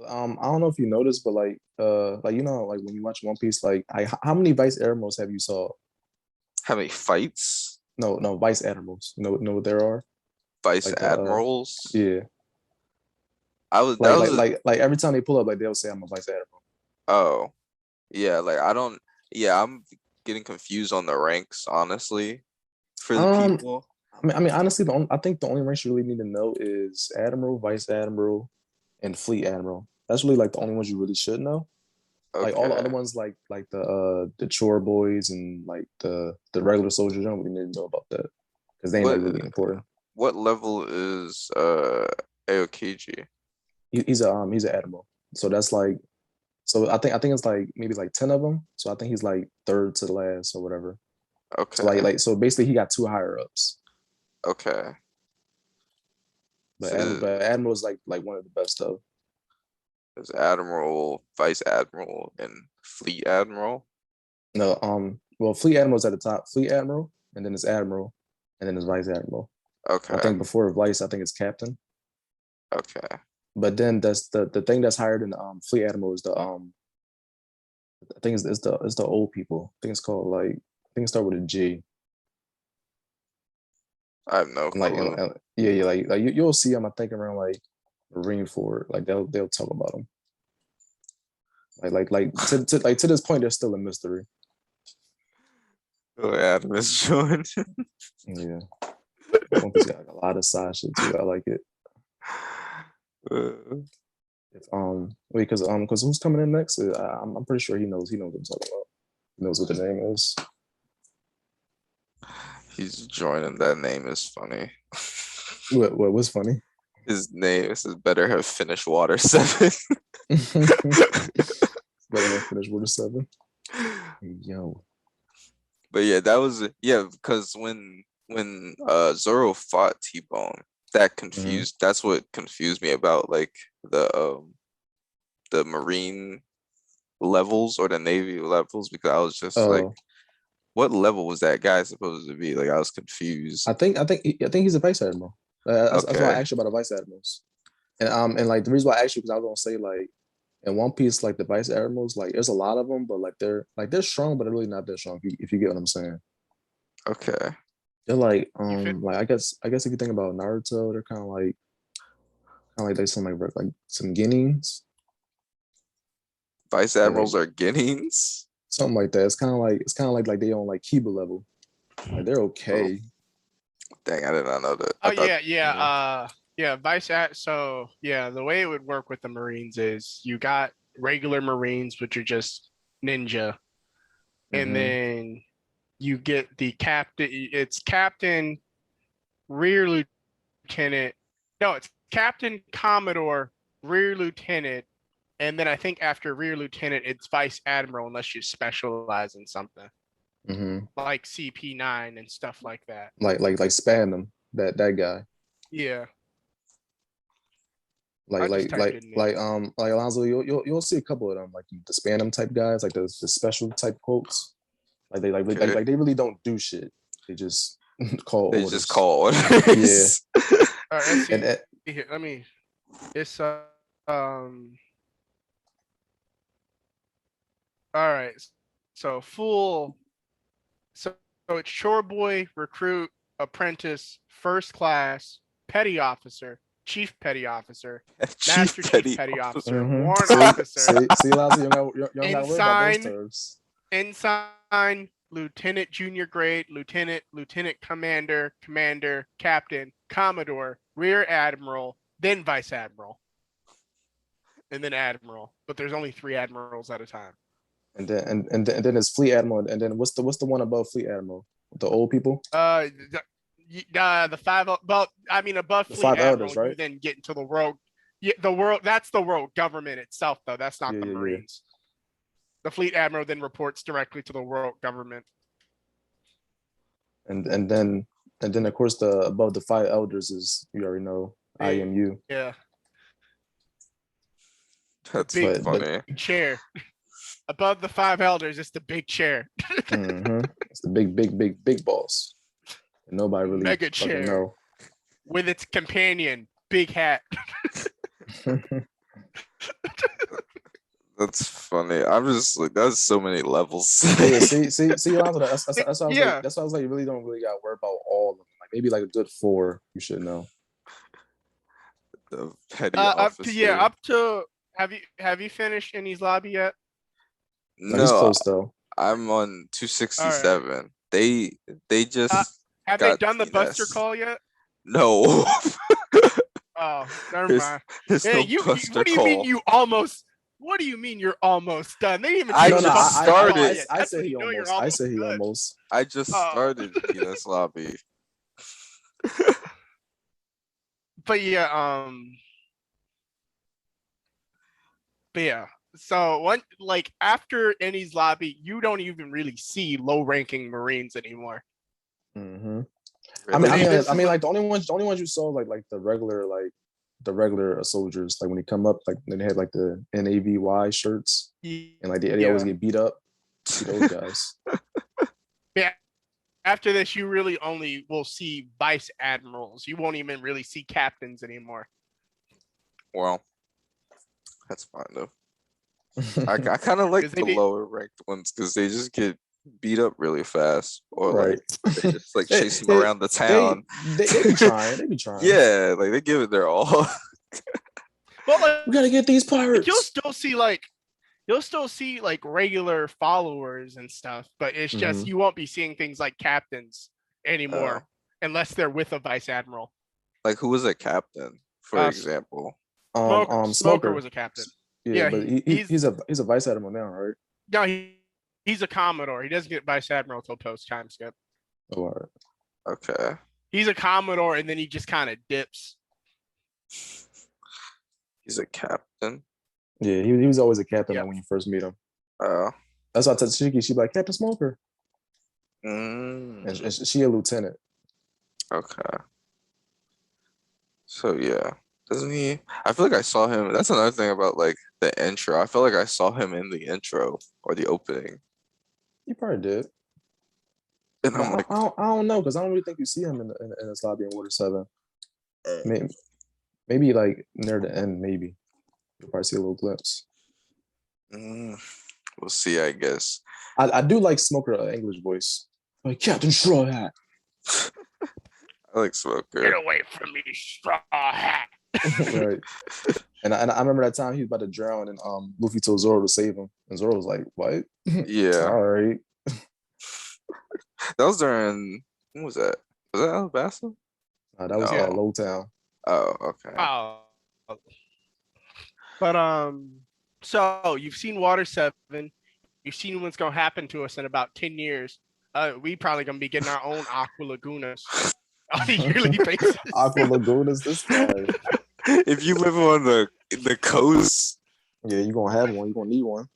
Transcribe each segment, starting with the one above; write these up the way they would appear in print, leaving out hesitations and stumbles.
I don't know if you noticed, but like like when you watch One Piece, how many Vice Admirals have you saw? How many fights? No, no, Vice Admirals. Know what there are? Vice Like admirals? yeah, I was that was a, like every time they pull up, like they'll say I'm a Vice Admiral. oh yeah, like I don't yeah, I'm getting confused on the ranks, honestly, for the Um, people. I mean, honestly, I think the only ranks you really need to know is Admiral, Vice Admiral, and Fleet Admiral. That's really like the only ones you really should know. Like all the other Okay. ones, like the chore boys and like the regular soldiers, you don't really need to know about that because they ain't What like really important. what level is Aokiji? He's an admiral, so that's like I think it's like maybe like 10 of them. So I think he's like third to the last or whatever. So Okay. so basically he got two higher ups, Okay. but So admiral is like one of the best of. there's Admiral, Vice Admiral, and Fleet Admiral. No, well, Fleet Admiral's at the top. Fleet Admiral, and then it's Admiral, and then it's Vice Admiral. I Okay. think before Vice, I think it's Captain. Okay. But then that's the thing that's higher than Fleet Admiral is the I think it's the old people. I think it's called like I think it start with a G. I have no clue. Yeah, yeah, like you'll see them. I think around like Marine Ford, like they'll talk about them. Like to this point, they're still a mystery. Oh, Adam is joined. Yeah, One Piece got like, a lot of side shit too. I like it. Uh, If, wait, because who's coming in next? I'm pretty sure he knows what I'm talking about. He knows what the name is. he's joining. That name is funny. What was funny? His name is better have finished water 7. Better have finished with a seven. Yo. But yeah, that was yeah, because when Zoro fought T-Bone, Mm-hmm. that's what confused me about like the Marine levels or the Navy levels because I was just like, Oh, what level was that guy supposed to be? Like I was confused. I think he's a vice admiral. That's why I Okay. asked you about the vice admirals. And like the reason why I asked you because I was gonna say like in One Piece like the vice admirals like there's a lot of them, but like they're strong, but they're really not that strong. If you get what I'm saying, Okay. they're You fit. like I guess if you think about Naruto, they're kind of like they some like some Guineans, Vice like admirals are Guineans. something like that. It's kind of like they on like Kiba level. Like they're Oh, okay. dang, I did not know that. Oh I thought, yeah, yeah, mhm. yeah. Vice at so yeah, the way it would work with the Marines is you got regular Marines, which are just ninja, and Mm-hmm. then you get the captain. It's captain, rear lieutenant. No, it's captain, commodore, rear lieutenant, and then I think after rear lieutenant, it's vice admiral, unless you specialize in something Mm-hmm. like CP9 and stuff like that. Like span them. That guy. Yeah, Like I just like typed like it in. like like Alonzo, you'll see a couple of them like the spam type guys, like the special type quotes. Like they Okay. like they really don't do shit. They just call They just orders. call Yeah, orders. All right, let's and see here. Let me. It's um. All right. So full. So, so it's chore boy, recruit, apprentice, first class, petty officer, chief petty officer, Chief master chief petty petty officer, officer. warrant see officer, see Alonzo, you don't gotta worry about those ensign, terms. ensign, lieutenant junior grade, lieutenant, lieutenant commander, commander, captain, commodore, rear admiral, then vice admiral, and then admiral. But there's only three admirals at a time. And then it's fleet admiral, and then what's the one above fleet admiral? The old people, The five. Well, I mean, above the fleet five admiral, elders, you right? then get into the world. Yeah, the world. That's the world government itself, though. That's not Yeah, the yeah, yeah. Marines. The fleet admiral then reports directly to the world government. And then of course the above the five elders is you already know IMU. Yeah, the That's big But funny. chair above the five elders. It's the big chair, it's the big boss. And nobody the really mega fucking chair know. with its companion, big hat. That's funny. I'm just like, that's so many levels. Yeah, see, Alonzo, that's why I was like, Yeah. that's why I was like, you really don't really got to worry about all of them. Like maybe like a good 4, you should know. The petty Up to officer. up to have you finished Enies Lobby yet? No, he's No, close though. I'm on 267. They just Have they got done the Buster TNS. call yet? No. Oh, never There's- mind. There's Yeah, no you Buster what do you mean call. you almost what do you mean you're almost done? They didn't even I take the just Buster call started. yet. I That's said when he you know you're almost. I said he done. almost. I just Oh. started TNS lobby. But yeah, so one like after Enies Lobby, you don't even really see low ranking Marines anymore. Mm-hmm. Really? this I mean, is- like the only ones you saw like the regular soldiers, like when they come up, like they had like the NAVY shirts, and like they always get beat up. See those guys. Yeah. After this, you really only will see vice admirals. You won't even really see captains anymore. Well, that's fine though. I kind of like 'Cause the they did- lower ranked ones because they just get beat up really fast, or Right. like they just like They- chase them around the town. They be trying. They be trying. Yeah, like they give it their all. But like, We gotta get these pirates. you'll still see like regular followers and stuff, but it's just you won't be seeing things like captains anymore unless they're with a vice admiral. Like who was a captain, for Uh, example? Smoker was a captain. Yeah, yeah, but he's a vice admiral now, right? No, he's a commodore. He doesn't get vice admiral till post time skip. Oh, all right. Okay. He's a commodore, and then he just kind of dips. He's a captain. Yeah, he was always a captain Yeah. like, when you first meet him. Oh. That's why I told Shiki, she'd be like, Captain Smoker. Mm, And she a lieutenant. okay. So yeah. Doesn't he? I feel like I saw him. That's another thing about like the intro. I feel like I saw him in the intro or the opening. You probably did. And I'm I, like, I don't know, because I don't really think you see him in this lobby in Water 7. Maybe like near the end, maybe. You'll probably see a little glimpse. we'll see, I guess. I do like Smoker English voice. Like Captain Straw Hat. I like Get Smoker. away from me, straw hat. Right. And I remember that time he was about to drown and Luffy told Zoro to save him. And Zoro was like, what? Yeah. All right. That was during, when was that? Was that Alabasta? That was No. Low Town. Oh, okay. Oh. But so you've seen Water 7. You've seen what's gonna happen to us in about 10 years. We probably gonna be getting our own Aqua Lagunas on a yearly basis. Aqua Lagunas, this guy. If you live on the coast, Yeah, you're gonna have one. You're gonna need one.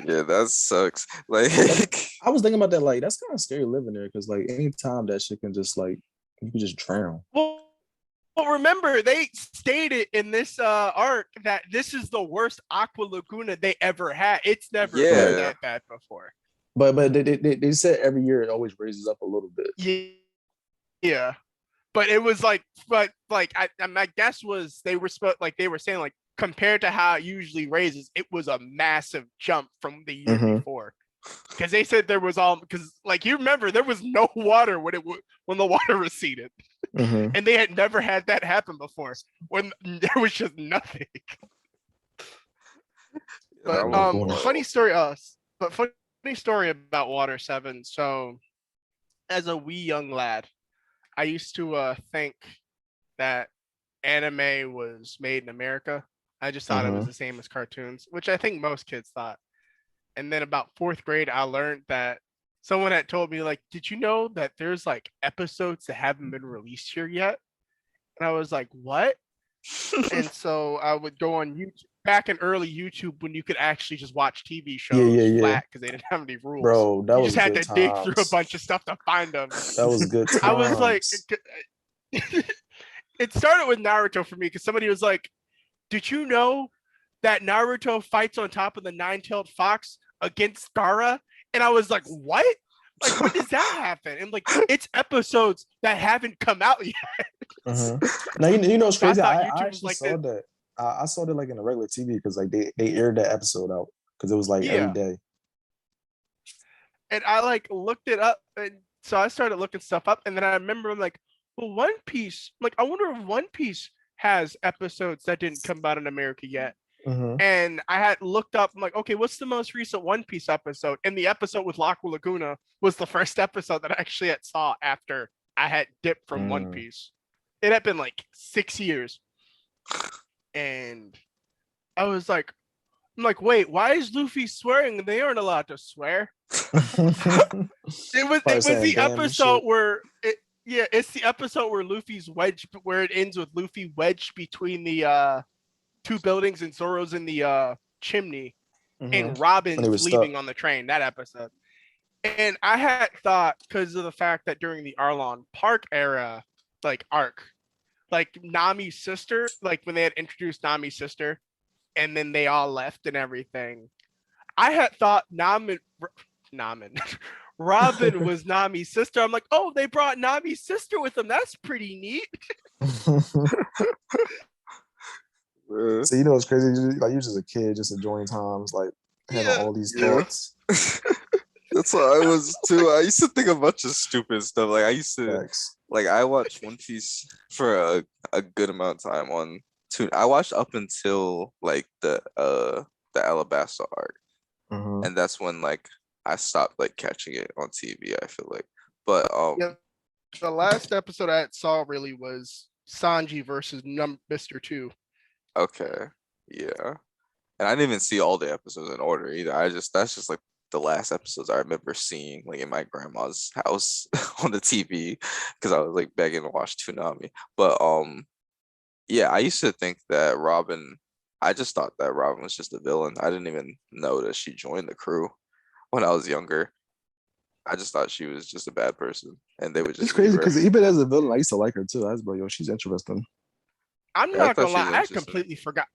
yeah, that sucks. Like, I was thinking about that, like, that's kind of scary living there, because like anytime that shit can just like you can just drown. Well, remember they stated in this arc that this is the worst Aqua Laguna they ever had. It's never Yeah. been that bad before. But they said every year it always raises up a little bit. Yeah. But it was like, my guess was they were saying like compared to how it usually raises, it was a massive jump from the year Mhm. before. Because they said there was because like you remember there was no water when the water receded, Mhm. and they had never had that happen before when there was just nothing. But funny story about Water 7. So as a wee young lad, I used to think that anime was made in America. I just thought it was the same as cartoons, which I think most kids thought. And then about 4th grade, I learned that someone had told me, like, did you know that there's like episodes that haven't been released here yet? And I was like, what? And so I would go on YouTube back in early YouTube when you could actually just watch TV shows yeah. flat because they didn't have any rules. Bro, that You was just had good to dig through a times. bunch of stuff to find them. That was good times. I was like, it started with Naruto for me because somebody was like, did you know that Naruto fights on top of the 9-tailed fox against Gaara? And I was like, what? Like, when does that happen? And like, it's episodes that haven't come out yet. Now you know it's So I crazy. thought I YouTube was actually like saw this. that. I saw it like in a regular TV because like they aired that episode out because it was like every Yeah. day. And I like looked it up, and so I started looking stuff up, and then I remember I'm like, well, One Piece. Like, I wonder if One Piece has episodes that didn't come out in America yet. Mm-hmm. And I had looked up, I'm like, okay, what's the most recent One Piece episode? And the episode with Laku Laguna was the first episode that I actually had saw after I had dipped from One Piece. It had been like 6 years. And I was like, I'm like, wait, why is Luffy swearing? They aren't allowed to swear. It was the episode where it's the episode where Luffy's wedged, where it ends with Luffy wedged between the two buildings and Zoro's in the chimney, and Robin's leaving on the train. That episode. And I had thought, because of the fact that during the Arlong Park era, like arc, like Nami's sister, like when they had introduced Nami's sister, and then they all left and everything, I had thought Robin was Nami's sister. I'm like, oh, they brought Nami's sister with them. That's pretty neat. So you know it's crazy. Like you're just a kid, just enjoying times, like having all these thoughts. That's what I was too. I used to think a bunch of stupid stuff. Like I used to, like I watched One Piece for a good amount of time on Toon. I watched up until like the Alabasta arc, and that's when like I stopped like catching it on TV. I feel like, but the last episode I saw really was Sanji versus Mr. 2. Okay, yeah, and I didn't even see all the episodes in order either. That's just like the last episodes I remember seeing like in my grandma's house on the TV because I was like begging to watch Toonami. But yeah, I used to think that I just thought that Robin was just a villain. I didn't even know that she joined the crew when I was younger. I just thought she was just a bad person, and they would just. It's crazy because even as a villain, I used to like her too. I was like, yo, she's interesting. I'm not gonna lie, I completely forgot.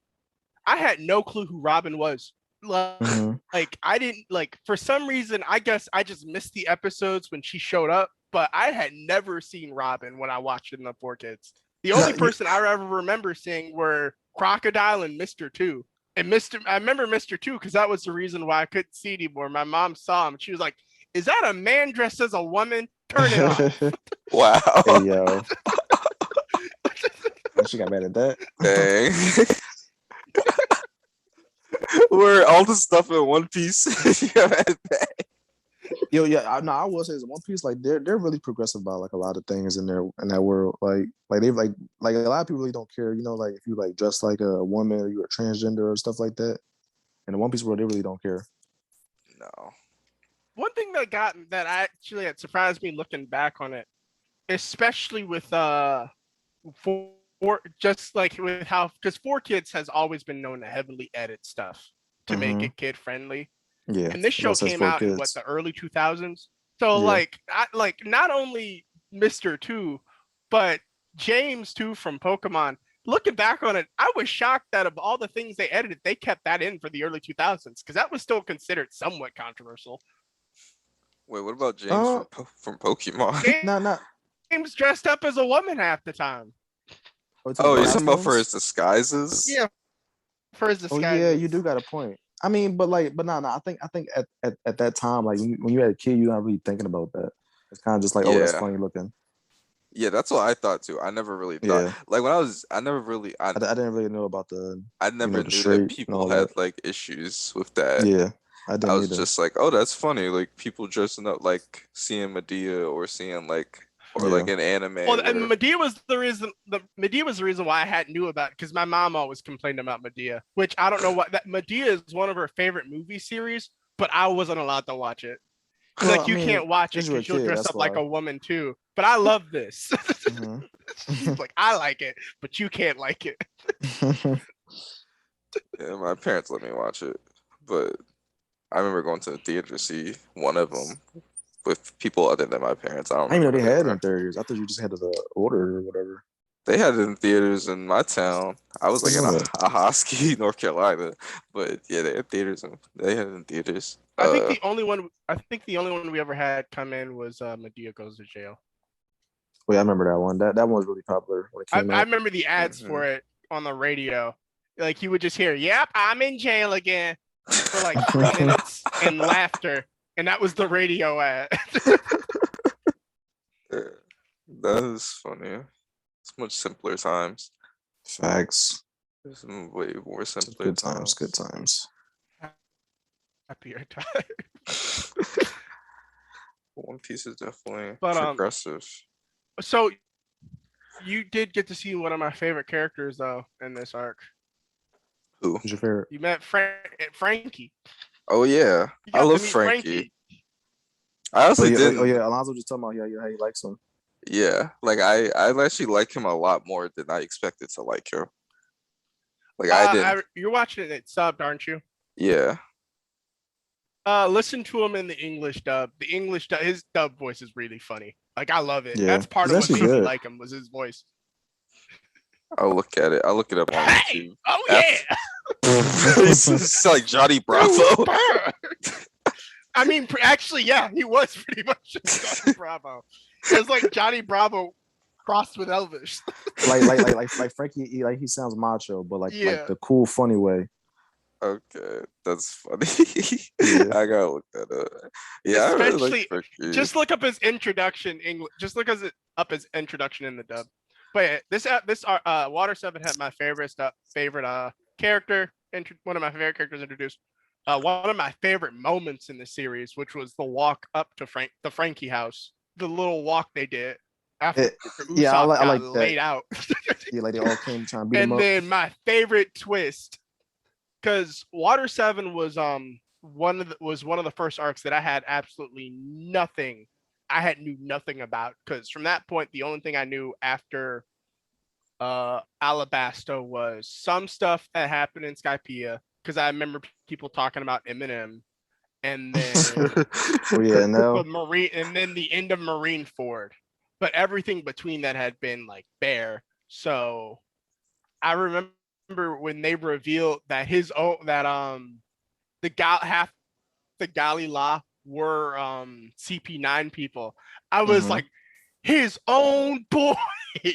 I had no clue who Robin was. Like I didn't like, for some reason, I guess I just missed the episodes when she showed up, but I had never seen Robin when I watched it in the 4Kids. The only person I ever remember seeing were Crocodile and Mr. 2. And I remember Mr. 2 because that was the reason why I couldn't see anymore. My mom saw him. She was like, is that a man dressed as a woman? Turn it off. Wow. Hey, yo. She got mad at that. Dang. Where all the stuff in One Piece. Yo, yeah, I will say, One Piece, like they're really progressive about like a lot of things in that world. Like they've like a lot of people really don't care, you know, like if you like dress like a woman or you're a transgender or stuff like that. In the One Piece world, they really don't care. No. One thing that actually had surprised me looking back on it, especially with just like with how, because 4Kids has always been known to heavily edit stuff to make it kid friendly. Yeah. And this show came out in the early 2000s. So like not only Mr. 2, but James 2 from Pokemon. Looking back on it, I was shocked that of all the things they edited, they kept that in for the early 2000s because that was still considered somewhat controversial. Wait, what about James from Pokemon? James dressed up as a woman half the time. Oh, you're talking about for his disguises? Yeah, for his disguises. Oh yeah, you do got a point. I mean, but no. I think at that time, like when you had a kid, you're not really thinking about that. It's kind of just like, oh, that's funny looking. Yeah, that's what I thought too. I never really thought like when I never really I didn't really know about I never knew that people had like issues with that. Yeah, I was just like, oh, that's funny. Like people dressing up like seeing Medea or seeing like like an anime. Well, and Medea was the reason. Medea was the reason why I hadn't knew about it because my mom always complained about Medea, which I don't know what that Medea is one of her favorite movie series, but I wasn't allowed to watch it. Well, like you can't watch it because you'll dress up like a woman too. But I love this. She's like, I like it, but you can't like it. Yeah, my parents let me watch it, but I remember going to the theater to see one of them with people other than my parents. I didn't know they had it in theaters. I thought you just had to order or whatever. They had it in theaters in my town. I was like in Ahoskie, North Carolina, but yeah, they had theaters and they had it in theaters. I think the only one we ever had come in was Medea Goes to Jail. Well, yeah, I remember that one. That one was really popular when it came out. I remember the ads for it on the radio, Like he would just hear, "Yep, I'm in jail again," for like 3 minutes and laughter, and that was the radio ad. Yeah, that is funny. It's much simpler times. Facts. It's way more simpler Good times. Good times. Happier time. One Piece is definitely But progressive. so you did get to see one of my favorite characters though in this arc. Who? Who's your favorite? You met Frankie. Oh yeah, You I got to love meet Frankie. I Oh honestly yeah, didn't. oh yeah. Alonzo just talking about how he likes him. Yeah, like I actually like him a lot more than I expected to like him. Like I didn't. You're watching it subbed, aren't you? Yeah. Listen to him in the English dub. The English dub, his dub voice is really funny. Like I love it. Yeah, That's part it's of what actually made me good. like him was his voice. I'll look at it. I'll look it up on Hey! YouTube. Oh yeah! It's like Johnny Bravo. I mean, actually, yeah, he was pretty much Johnny Bravo. It was like Johnny Bravo crossed with Elvis. like Frankie, he sounds macho, but like the cool, funny way. Okay, that's funny. Yeah. I gotta look that up. Yeah, I really like Frankie. Just look up his introduction English. Just look up his introduction in the dub. But yeah, this Water 7 had my favorite character. One of my favorite characters introduced. One of my favorite moments in the series, which was the walk up to the Frankie house, the little walk they did after Usopp I like got that. laid out. Yeah, like they all came trying to beat him And up. then my favorite twist, because Water 7 was one of the first arcs that I had absolutely nothing. I knew nothing about, because from that point the only thing I knew after Alabasta was some stuff that happened in Skypiea, because I remember people talking about Eminem, and then Oh yeah, no. Marine, and then the end of Marineford. But everything between that had been like bare. So I remember when they revealed that half the Galila were CP9 people. I was like, his own boy. I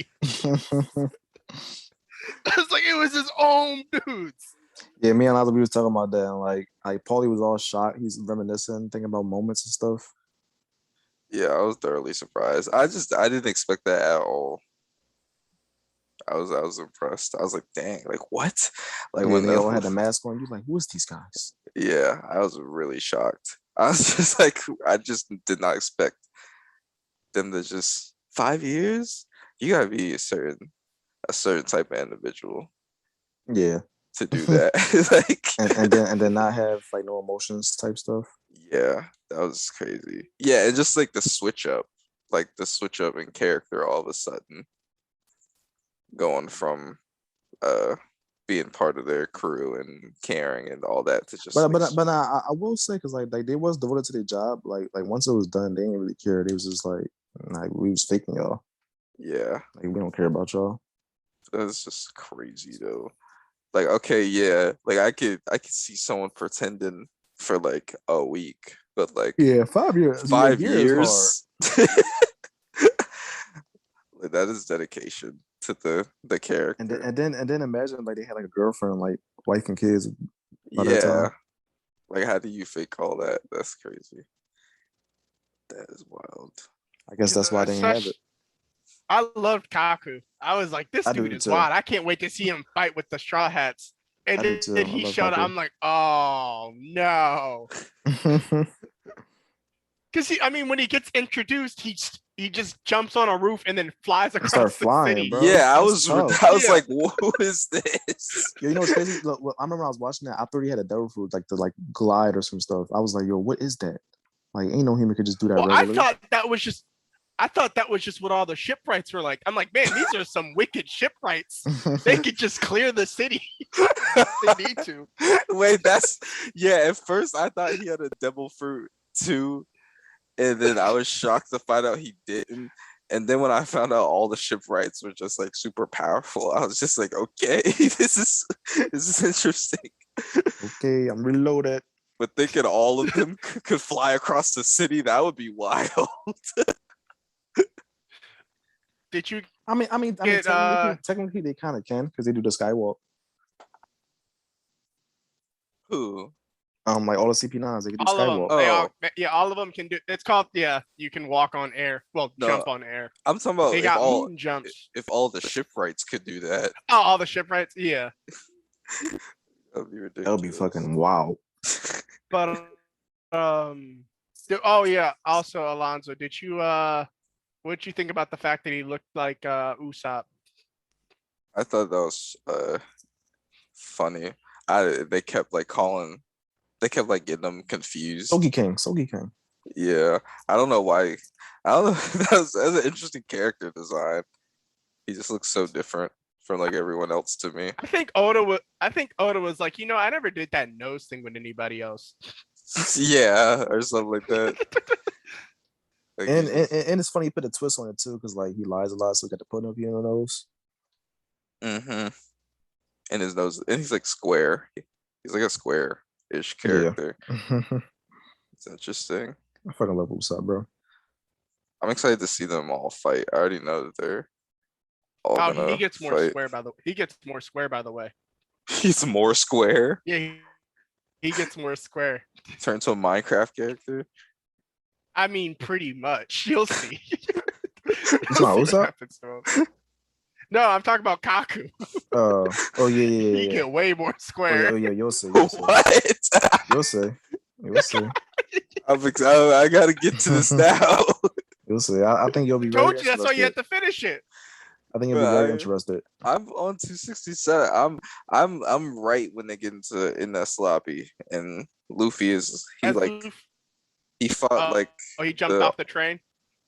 was like, it was his own dudes. Yeah, me and Alonzo, we was talking about that, and like Paulie was all shocked. He's reminiscing, thinking about moments and stuff. Yeah, I was thoroughly surprised. I didn't expect that at all. I was impressed. I was like, dang, like what? Like when they all had the mask on, you like, who is these guys? Yeah, I was really shocked. I was just like, I just did not expect them to just 5 years. You gotta be a certain type of individual. Yeah. To do that, like, and then not have like no emotions type stuff. Yeah, that was crazy. Yeah, and just like the switch up in character all of a sudden, going from being part of their crew and caring and all that to just. But I will say, because like they was devoted to their job. Like once it was done, they didn't really care. They was just like we was faking y'all. Yeah, like we don't care about y'all. That's just crazy though. Like, okay, yeah, like I could see someone pretending for like a week, but like 5 years. 5 years. Like, that is dedication to the character. And then imagine like they had like a girlfriend, like wife and kids. Yeah. Like, how do you fake all that? That's crazy. That is wild. I guess that's why they didn't have it. I loved Kaku. I was like, this dude is wild. I can't wait to see him fight with the Straw Hats. And then he showed up. I'm like, oh no. Because when he gets introduced, he just jumps on a roof and then flies across the city. Bro. Yeah, I was like, what is this? Yo, you know what's crazy? Look, I remember I was watching that. I thought he had a devil fruit, like to glide or some stuff. I was like, yo, what is that? Like, ain't no human could just do that. Well, I thought that was just what all the shipwrights were like. I'm like, man, these are some wicked shipwrights. They could just clear the city. They need to. Wait, at first I thought he had a devil fruit too. And then I was shocked to find out he didn't. And then when I found out all the shipwrights were just like super powerful, I was just like, okay, this is interesting. Okay, I'm reloaded. But thinking all of them could fly across the city, that would be wild. Did you? I mean, technically they kind of can because they do the skywalk. Who? Like all the CP9s, they can do All of them. skywalk. They all. Oh. Yeah, all of them can do. It's called. Yeah, you can walk on air. Well, No. jump on air. I'm talking about They got moon jumps. if all the shipwrights could do that. Oh, all the shipwrights. Yeah, That'd be ridiculous. That would be fucking wow. but oh yeah. Also, Alonzo, did you what'd you think about the fact that he looked like Usopp? I thought that was funny. They kept like getting them confused. Sogi King. Yeah, I don't know why. I don't know. That's an interesting character design. He just looks so different from like everyone else to me. I think Oda was like, I never did that nose thing with anybody else. Yeah, or something like that. Like, And it's funny, he put a twist on it too, because like he lies a lot, so he got to put up in the nose. And his nose, and he's like square. He's like a square-ish character. Yeah. It's interesting. I fucking love Usopp, bro. I'm excited to see them all fight. I already know that they're all gonna he gets more fight. square he gets more square by the way. He's more square. Yeah, he gets more square. Turn to a Minecraft character. I mean, pretty much. You'll see. It's not Usopp? No, I'm talking about Kaku. Oh yeah. He get way more square. Oh yeah, you'll see. What? You'll see. I gotta get to this now. You'll see. I think you'll be. Told very you that's why you interested. have to finish it. I think you'll be very interested. I'm on 267. I'm right when they get in that sloppy, and Luffy is he fought like he jumped off the train.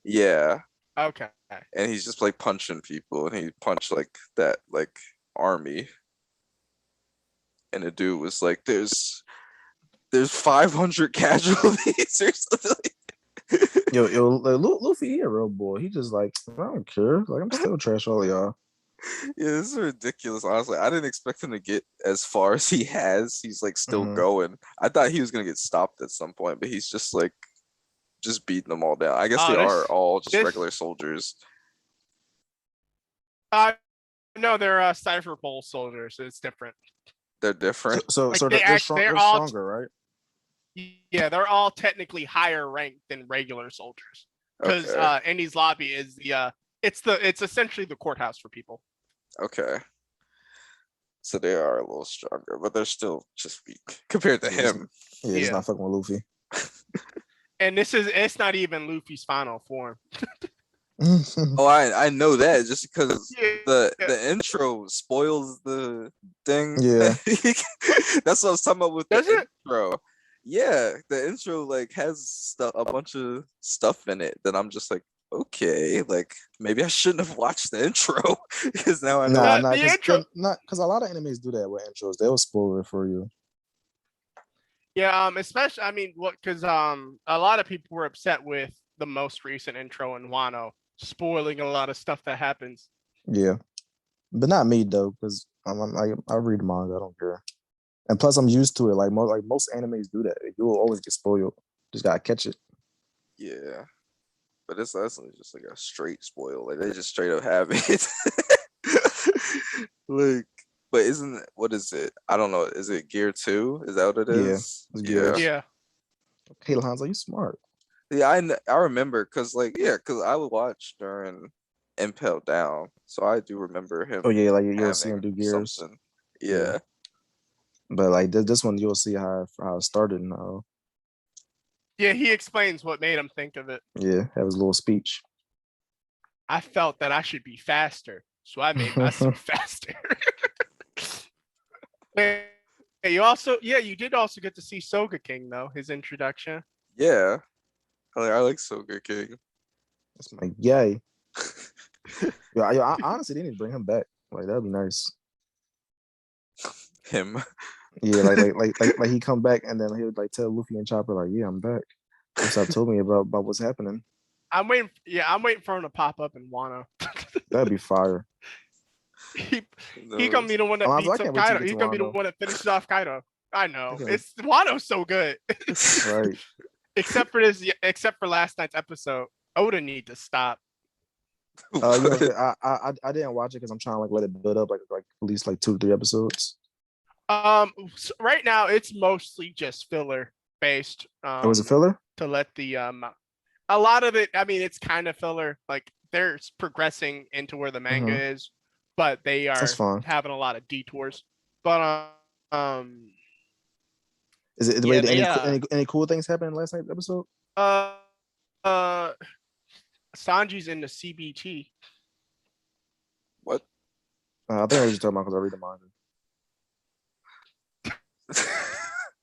Yeah. Okay. And he's just like punching people, and he punched like that like army, and the dude was like, "There's 500 casualties or something." Yo, Luffy, he a real boy. He just like, I don't care. Like, I'm still trash all y'all. Yeah, this is ridiculous. Honestly, I didn't expect him to get as far as he has. He's like still going. I thought he was gonna get stopped at some point, but he's just like beating them all down. I guess they are all just regular soldiers. No, they're Cypher Pole soldiers. So it's different. They're different. So they're stronger, right? Yeah, they're all technically higher ranked than regular soldiers because Enies Lobby is it's essentially the courthouse for people. Okay, so they are a little stronger, but they're still just weak compared to him. Yeah, he's not fucking with Luffy. And it's not even Luffy's final form. Oh, I know that just because the intro spoils the thing. Yeah, that's what I was talking about with Does the it? intro. Yeah, the intro like has a bunch of stuff in it that I'm just like, okay, like maybe I shouldn't have watched the intro because now I know. Because a lot of animes do that with intros. They'll spoil it for you. Yeah, especially because a lot of people were upset with the most recent intro in Wano, spoiling a lot of stuff that happens. Yeah, but not me though, because I read manga. I don't care. And plus, I'm used to it. Like most animes do that. You will always get spoiled. Just gotta catch it. Yeah, but that's just like a straight spoil. Like they just straight up have it. Like, but what is it? I don't know. Is it Gear 2? Is that what it is? Yeah. Hey, Hanzo, you smart. Yeah, I remember because I would watch during Impel Down, so I do remember him. Oh yeah, like you'll see him do gears. Something. Yeah. But like this one, you'll see how it started now. Yeah, he explains what made him think of it. Yeah, have his little speech. I felt that I should be faster, so I made myself faster. You did also get to see Soga King though, his introduction. Yeah, I like Soga King. That's my guy. I honestly didn't bring him back. Like that'd be nice. Him. Yeah, like he come back and then he would like tell Luffy and Chopper like, yeah, I'm back. Usopp told me about what's happening. I'm waiting for him to pop up in Wano. That'd be fire. He gonna be the one that beats up Kaido. He's gonna be the one that finishes off Kaido. I know. Okay. It's Wano's so good. Right. Except for last night's episode. Oda need to stop. I didn't watch it because I'm trying to like let it build up like at least like 2 to 3 episodes. Right now it's mostly just filler based. It was a filler. To let the a lot of it. I mean, it's kind of filler. Like they're progressing into where the manga is, but they That's are fine. having a lot of detours. But Is it the yeah, way they, any cool things happened in last night's episode? uh, Sanji's in the CBT. What? I think I was just talking about because I read the manga.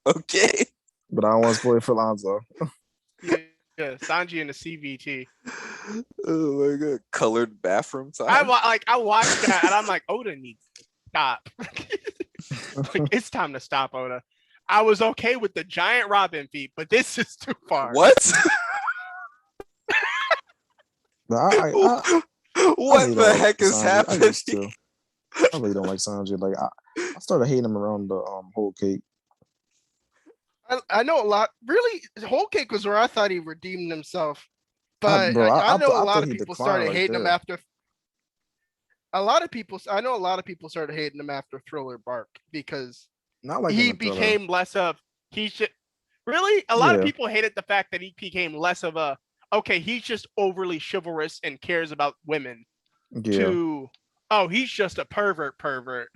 Okay. But I don't want to spoil it for Lonzo. Yeah, Sanji in the CBT. Oh my god. Colored bathroom time. I watched that and I'm like, Oda needs to stop. Like, it's time to stop, Oda. I was okay with the giant Robin feet, but this is too far. What? What really the heck is Sanji. happening? I really don't like Sanji. Like I started hating him around the whole cake. I know a lot. Really, Whole Cake was where I thought he redeemed himself, but I know a lot thought of he people declined started right hating him there. after. I know a lot of people started hating him after Thriller Bark because Not like he became less of he should. Really, a lot of people hated the fact that he became less of a okay. He's just overly chivalrous and cares about women. Yeah. To he's just a pervert.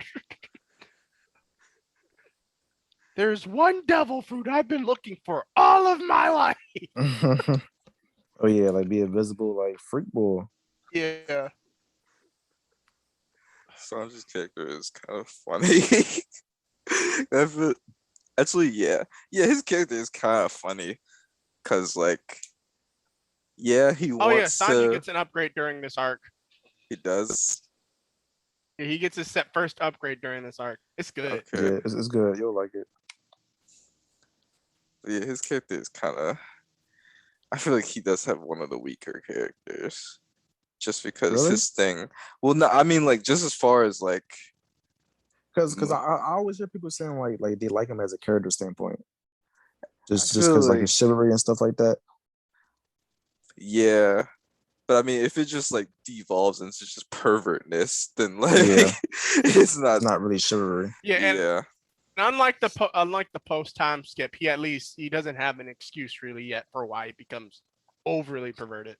There's one devil fruit I've been looking for all of my life. Oh yeah, like be invisible, like freak boy. Yeah. Sanji's character is kind of funny. Actually, yeah, his character is kind of funny, cause like, yeah, he wants Sanji gets an upgrade during this arc. He does. Yeah, he gets his first upgrade during this arc. It's good. Okay. Yeah, it's good. You'll like it. Yeah, his character is kind of. I feel like he does have one of the weaker characters, just because his thing. Well, no, I mean like just as far as like. Because I always hear people saying like they like him as a character standpoint, just because like his chivalry and stuff like that. Yeah, but I mean, if it just like devolves into just pervertness, then like it's not really chivalry. Yeah. Unlike the post time skip, he doesn't have an excuse really yet for why he becomes overly perverted.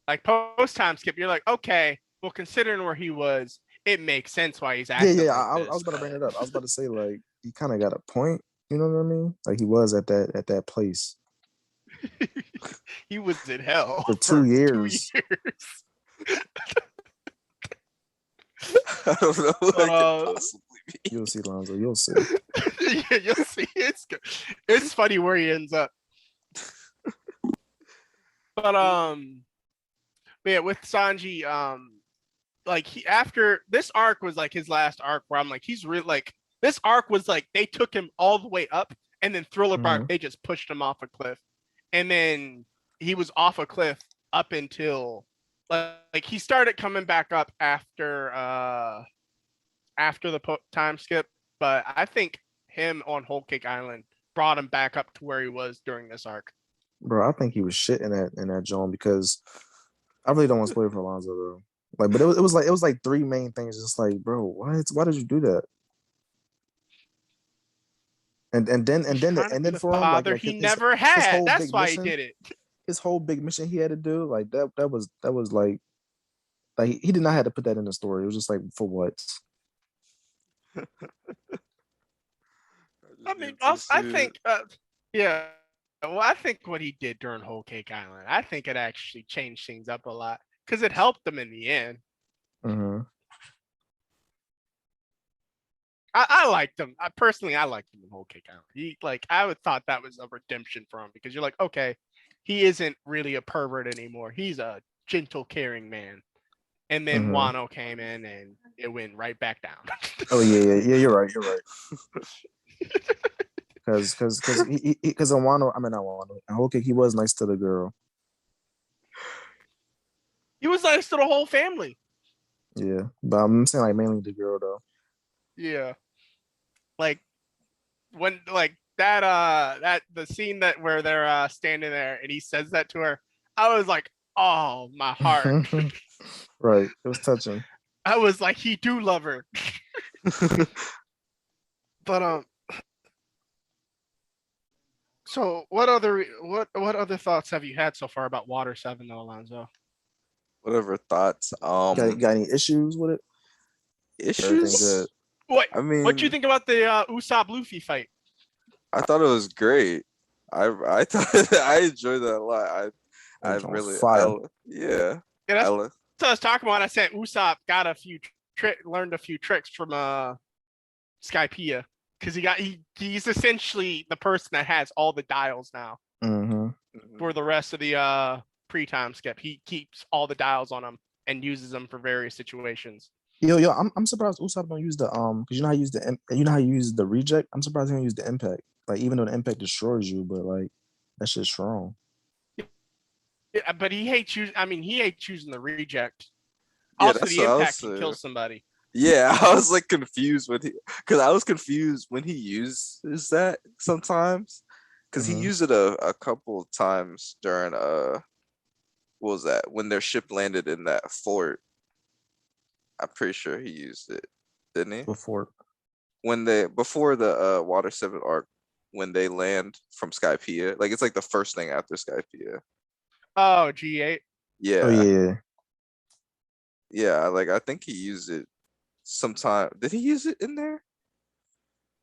Like post time skip, you're like, okay, well, considering where he was, it makes sense why he's acting. Yeah. I was about to bring it up. I was about to say like he kind of got a point. You know what I mean? Like he was at that place. He was in hell for 2 years. I don't know what that could possibly be. You'll see, Lonzo. You'll see. Yeah, you'll see. It's good. It's funny where he ends up. But yeah, with Sanji, like after this arc was like his last arc where I'm like, he's really like this arc was like they took him all the way up, and then Thriller Bark they just pushed him off a cliff, and then he was off a cliff up until like he started coming back up after the time skip, but I think him on Whole Cake Island brought him back up to where he was during this arc. Bro, I think he was shit in that zone because I really don't want to spoil it for Alonzo though. Like, but it was like 3 main things. Just like, bro, what? Why did you do that? And then for him, like he never had. That's why he did it. His whole big mission he had to do, like that was like he did not have to put that in the story. It was just like for what? I mean, I think, yeah. Well, I think what he did during Whole Cake Island, I think it actually changed things up a lot because it helped them in the end. Mm-hmm. I liked him. I liked him in Whole Cake Island. I would thought that was a redemption for him because you're like, okay, he isn't really a pervert anymore. He's a gentle, caring man. And then Wano came in and it went right back down. Oh yeah. You're right. Because on Wano, I mean not Wano. Whole Cake, he was nice to the girl. He was nice to the whole family. Yeah, but I'm saying like mainly the girl though. Yeah, like when like that the scene that where they're standing there and he says that to her, I was like, oh my heart. Right, it was touching. I was like, he do love her. But so what other thoughts have you had so far about Water 7 though, Alonzo? Whatever thoughts. Got any issues with it? Everything Issues. good. What I mean, what do you think about the Usopp Luffy fight? I thought it was great. I thought I enjoyed that a lot. I It's on really, fire. yeah. Yeah, that's I, what I was talking about. I said Usopp got a few learned a few tricks from Skypiea because he's essentially the person that has all the dials now Mm-hmm. for the rest of the pre-time skip. He keeps all the dials on him and uses them for various situations. Yo, I'm surprised Usopp don't use the because you know how you use how you use the reject. I'm surprised he don't use the impact. Like even though the impact destroys you, but like that shit's strong. Yeah, but he hates using. I mean, he hates using the reject. Yeah, Also, that's the what I was impact can kill saying. somebody. Yeah, I was like confused because I was confused when he uses that sometimes because he Mhm. used it a couple of times during what was that when their ship landed in that fort. I'm pretty sure he used it, didn't he? Before. Before the Water 7 arc, when they land from Skypiea, like it's like the first thing after Skypiea. Oh, G8. Yeah, Oh yeah. yeah. Like I think he used it sometime. Did he use it in there?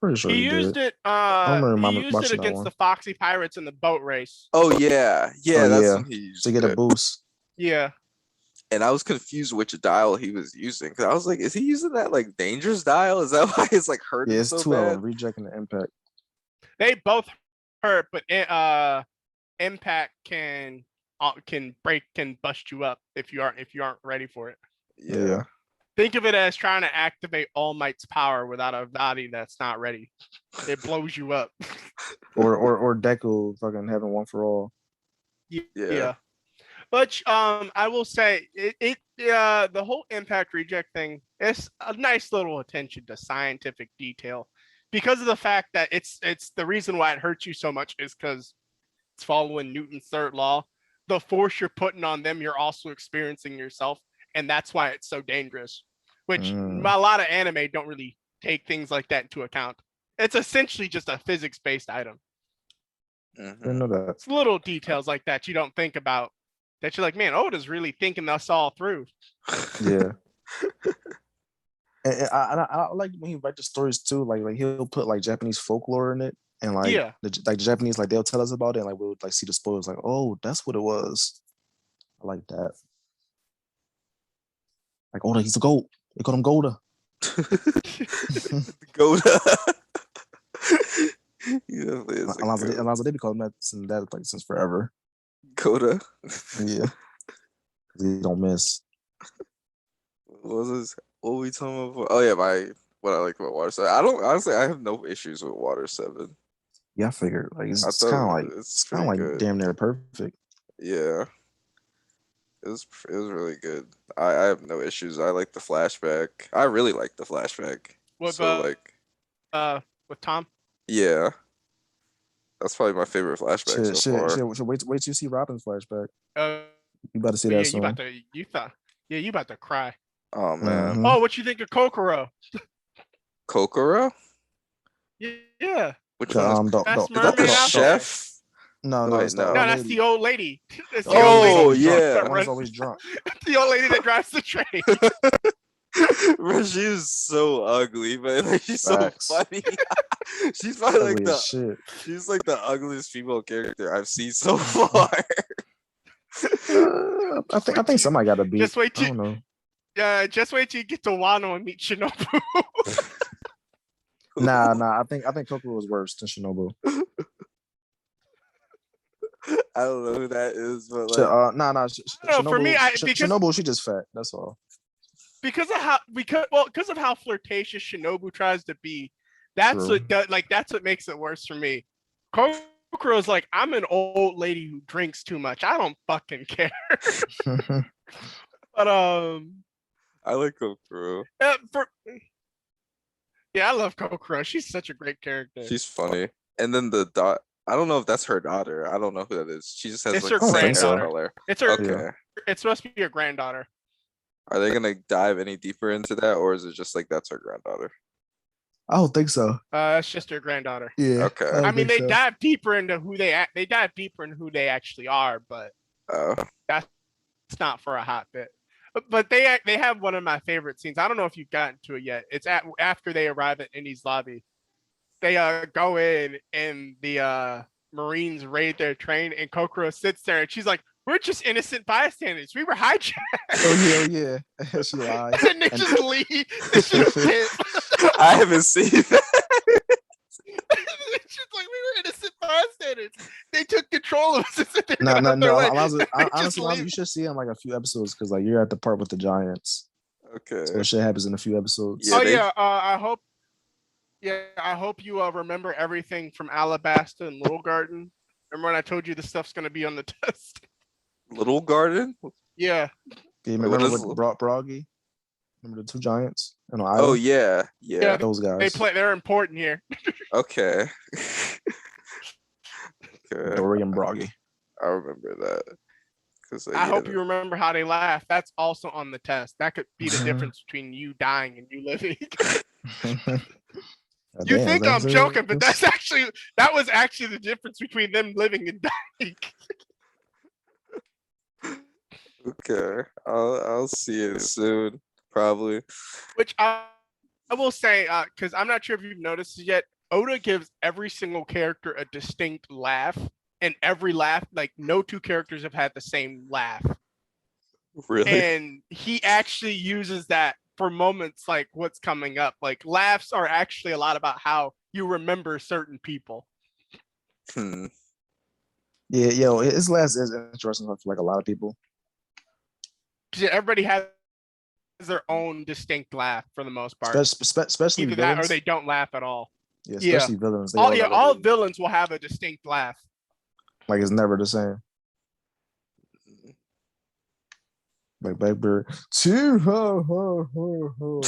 Pretty sure He he used did. it. I don't remember He used it watching that against one. the Foxy Pirates in the boat race. Oh yeah, yeah. Oh, That's yeah. when he used To get a it. boost. Yeah. And I was confused which dial he was using because I was like, is he using that like dangerous dial? Is that why it's like hurting Yeah, it's so two of bad? them, reject and the impact. They both hurt, but impact can bust you up if you aren't ready for it. Yeah. Think of it as trying to activate All Might's power without a body that's not ready. It blows you up. Or Deku fucking having one for all. Yeah. But I will say the whole impact reject thing is a nice little attention to scientific detail because of the fact that it's the reason why it hurts you so much is because it's following Newton's third law. The force you're putting on them, you're also experiencing yourself, and that's why it's so dangerous. Which a lot of anime don't really take things like that into account. It's essentially just a physics-based item. Didn't know that. It's little details like that you don't think about. That you're like, man, Oda's really thinking us all through. Yeah. and I like when he write the stories too. Like he'll put like Japanese folklore in it, and like the Japanese like they'll tell us about it, and like we'll like see the spoilers. Like, oh, that's what it was. I like that. Like Oda, he's a goat. They call him Golda. Golda. Alonzo, they be calling that since forever. Golda. Yeah. He don't miss. What were we talking about? Oh yeah, what I like about Water 7. I have no issues with Water 7. Yeah, I figured like it's kind of like damn near perfect. Yeah. It was really good. I have no issues. I like the flashback. I really like the flashback. With Tom? Yeah. That's probably my favorite flashback so far. Wait till you see Robin's flashback. You about to see yeah, that soon. You about to cry. Oh man. Oh, what you think of Kokoro? Kokoro? Yeah. Which one? Is that the chef? No, that's the old lady. Oh yeah, that one's always drunk. The old lady that drives the train. She is so ugly, but like, she's so funny. She's probably like she's like the ugliest female character I've seen so far. I think somebody got to beat. Just wait till I don't know. Just wait till you get to Wano and meet Shinobu. Nah. I think Kokoro was worse than Shinobu. I don't know who that is, but like, Shinobu, for me, Shinobu, she just fat. That's all. Because of how flirtatious Shinobu tries to be, that's what makes it worse for me. Kokoro's like, I'm an old lady who drinks too much. I don't fucking care. But I like Kokoro. I love Kokoro. She's such a great character. She's funny. And then I don't know if that's her daughter. I don't know who that is. She just has it's like her the same granddaughter. color. It's her. Okay. It's supposed to be your granddaughter. Are they gonna dive any deeper into that, or is it just like that's her granddaughter? I don't think so. That's just her granddaughter. Yeah. Okay. I don't I mean, think they so. dive deeper into they dive deeper into who they actually are, but Oh, that's not for a hot bit. But they have one of my favorite scenes. I don't know if you've gotten to it yet. It's after they arrive at Indy's lobby. They go in and the Marines raid their train, and Kokoro sits there and she's like, "We're just innocent bystanders. We were hijacked." Oh yeah. She lies. And they And- just leave. She's pissed. I haven't seen that. She's like, "We were innocent bystanders. They took control of us and said they're No, gonna no, have their no. way." Honestly, Just Lonzo, leave. you should see him like a few episodes because like you're at the part with the Giants. Okay. So shit happens in a few episodes. Yeah, Oh they- yeah, I hope. Yeah, I hope you remember everything from Alabasta and Little Garden. Remember when I told you this stuff's gonna be on the test? Little Garden. Yeah. Yeah, Wait, remember what with is- Broggy? Remember the two Giants? On the Oh island? yeah, yeah. Those guys. They're important here. Okay. Okay. Dory and Broggy. I remember that. Because I hope you remember how they laugh. That's also on the test. That could be the Mhm. difference between you dying and you living. God You damn, think I'm that's- joking, but that was actually the difference between them living and dying. Okay, I'll see it soon, probably. Which I will say, because I'm not sure if you've noticed it yet, Oda gives every single character a distinct laugh, and every laugh, like no two characters have had the same laugh. Really? And he actually uses that for moments like what's coming up. Like laughs are actually a lot about how you remember certain people. Hmm. Yeah, yo, his last is interesting for like a lot of people. Because everybody has their own distinct laugh for the most part. Especially Either villains. that or they don't laugh at all. Yeah, Yeah. especially villains. They All got, like, all a- villains will have a distinct laugh. like it's never the same. Like Blackbird. Choo ho ho ho ho.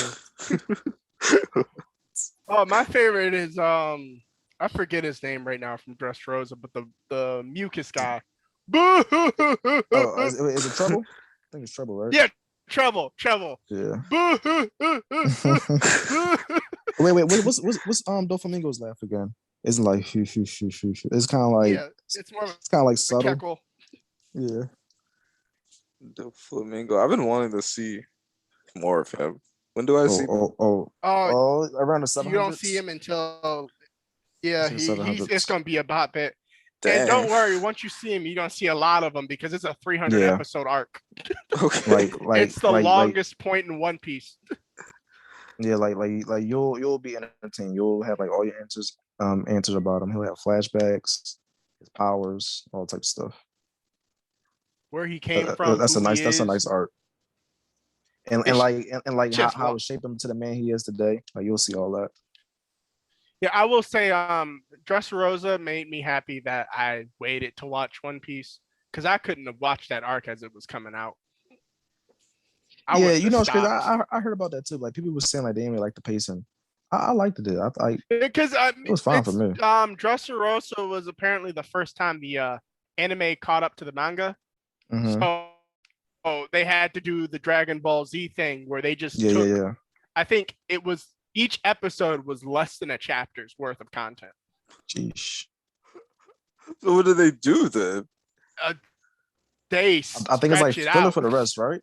Oh, my favorite is I forget his name right now from Dressrosa, but the mucus guy. Oh, is it Trouble? I think it's Trouble, right? Yeah. Trouble. Yeah. Boo. Wait. What's Doflamingo's laugh again? Isn't like shoo, shoo, shoo, shoo, shoo. It's kind of like Yeah, it's more of it's kind of like a subtle. cackle. Yeah. The Flamingo. I've been wanting to see more of him. When do I see? Oh, Around the 700s. you don't see him until yeah, It's in the he's it's 700s. gonna be a bot bit. Dang. And don't worry, once you see him, you're gonna see a lot of them because it's a 300 Yeah. episode arc. Okay. Like It's the longest point in One Piece. yeah, like you'll be entertained. You'll have like all your answers about him. He'll have flashbacks, his powers, all types of stuff. Where he came from. That's who a he nice is. art. And It's like just how it shaped him to the man he is today. Like you'll see all that. Yeah, I will say, Dressrosa made me happy that I waited to watch One Piece because I couldn't have watched that arc as it was coming out. I Yeah, wouldn't you have know, it's crazy. stopped. I heard about that too. Like people were saying like they didn't really like the pacing. I liked it. Because It was fine for me. Dressrosa was apparently the first time the anime caught up to the manga, Mhm. so they had to do the Dragon Ball Z thing where they just Yeah, took. yeah. I think it was each episode was less than a chapter's worth of content. Jeez. So what do they do then? They I think it's like stretch it filler out. for the rest, right?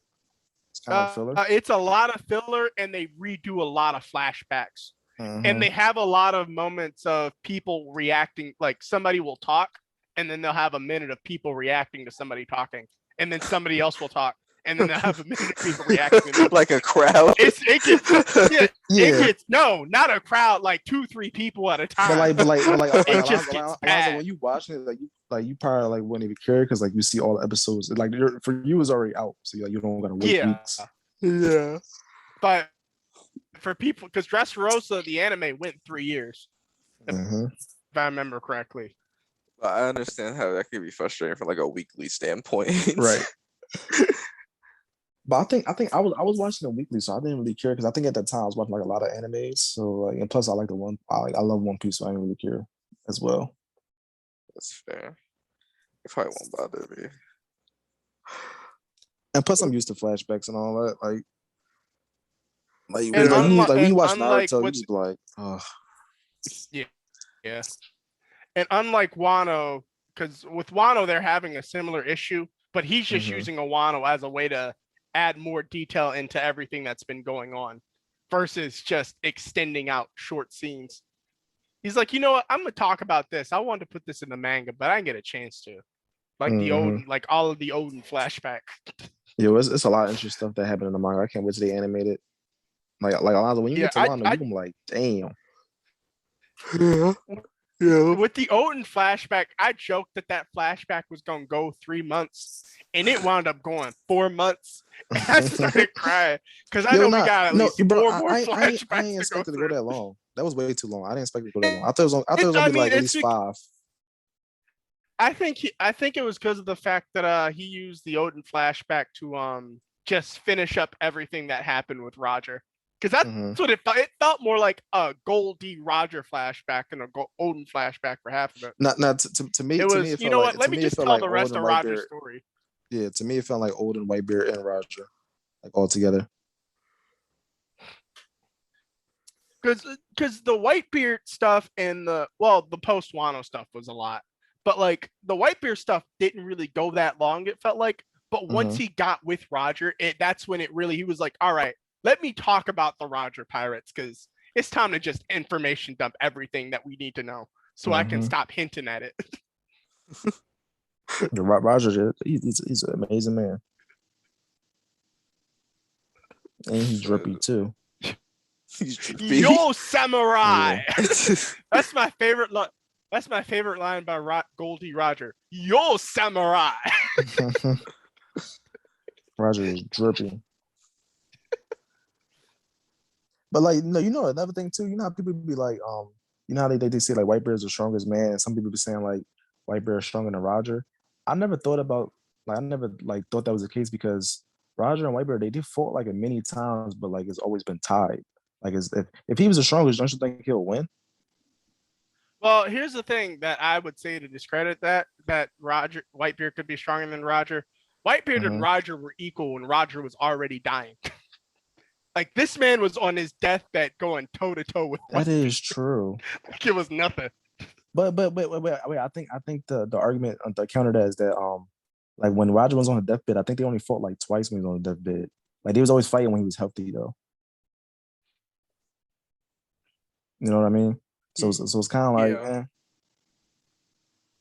It's kind of like filler. It's a lot of filler, and they redo a lot of flashbacks. Mhm. And they have a lot of moments of people reacting, like somebody will talk and then they'll have a minute of people reacting to somebody talking, and then somebody else will talk and then they'll have a minute of people reacting to them. Like a crowd. It yeah. gets no, not a crowd, like 2-3 people at a time. But like It just gets Alonzo, bad. when you watching it, you probably like wouldn't even care because like you see all the episodes. Like for you it's already out, so you don't gotta wait Yeah. weeks. Yeah. But for people, because Dressrosa, the anime went 3 years, Mhm. if I remember correctly. I understand how that could be frustrating from like a weekly standpoint. Right. But I think I was watching it weekly, so I didn't really care because I think at that time I was watching like a lot of animes. So like, and plus I like I love One Piece, so I didn't really care as well. That's fair. It probably won't bother me. And plus I'm used to flashbacks and all that. Like Like, And when you watch unlike Naruto, you with just be like, oh, yeah, and unlike Wano, because with Wano they're having a similar issue, but he's just Mhm. using a Wano as a way to add more detail into everything that's been going on, versus just extending out short scenes. He's like, you know what? I'm gonna talk about this. I wanted to put this in the manga, but I didn't get a chance to. Like the Mhm. Odin, like all of the Odin flashbacks. Yo, it's a lot of interesting stuff that happened in the manga. I can't wait till they animate it. Like Alonzo, when you Yeah, get to Wano, you gonna be like, damn. Yeah. Yeah. with the Odin flashback, I joked that that flashback was gonna go 3 months, and it wound up going 4 months. And I started crying because I Yo, know we nah, got at no, least bro, four more I flashbacks ain't to go expected to go through. that long. That was way too long. I didn't expect it to go that long. I thought it was I gonna be mean, like at it's least 5. I think it was because of the fact that he used the Odin flashback to just finish up everything that happened with Roger. Because that's Hmm. what it felt. It felt more like a Goldie Roger flashback than a Odin flashback for half of it. Not It to me was, it you felt know like what? Let me just felt tell like the Old rest and of Roger's Whitebeard. story. Yeah, to me it felt like Old and Whitebeard and Roger, like all together. Because the Whitebeard stuff and the post Wano stuff was a lot, but like the Whitebeard stuff didn't really go that long. It felt like, but once Hmm. he got with Roger, that's when he was like, all right, let me talk about the Roger pirates because it's time to just information dump everything that we need to know so I can Hmm. stop hinting at it. Roger, he's an amazing man, and he's drippy too. He's drippy. Yo, samurai! Yeah. That's my favorite. That's my favorite line by Goldie Roger. Yo, samurai! Roger is drippy. But like, no, you know another thing too. You know how people be like, you know how they say like Whitebeard's the strongest man, and some people be saying like Whitebeard is stronger than Roger. I never thought about like I never like thought that was the case because Roger and Whitebeard they did fought like a many times, but like it's always been tied. Like if he was the strongest, don't you think he'll win? Well, here's the thing that I would say to discredit that Roger Whitebeard could be stronger than Roger. Whitebeard and Hmm. Roger were equal when Roger was already dying. Like this man was on his deathbed going toe to toe with That Whitebeard. is true. Like it was nothing. But wait, I think the argument the counter that is that like when Roger was on the deathbed, I think they only fought like twice when he was on the deathbed. Like they was always fighting when he was healthy though. You know what I mean? So it's kind of like,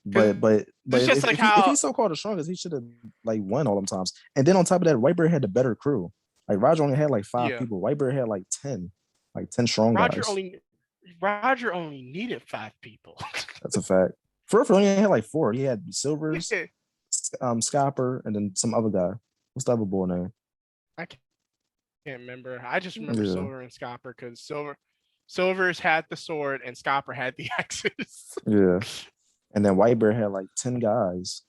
Yeah. but It's just like if how he's so called the strongest, he should have like won all them times. And then on top of that, Whitebeard had the better crew. Like Roger only had like 5 yeah. people. Whitebeard had like 10 strong guys. Roger only needed 5 people. That's a fact. For only had like 4. He had Silvers, Yeah. Scopper, and then some other guy. What's the other boy name? I can't remember. I just remember Yeah. Silver and Scopper because Silver's had the sword and Scopper had the axes. Yeah. And then Whitebeard had like 10 guys.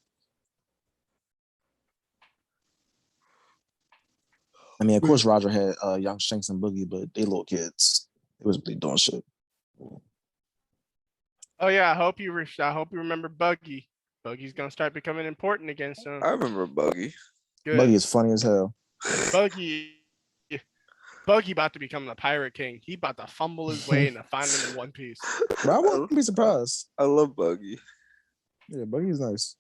I mean, of course, Roger had Young Shanks and Boogie, but they little kids. They was really doing shit. Oh yeah, I hope you remember Buggy. Buggy's gonna start becoming important again soon. I remember Buggy. Good. Buggy is funny as hell. Buggy about to become the pirate king. He about to fumble his way into finding the One Piece. But I wouldn't be surprised. I love Buggy. Yeah, Buggy's nice.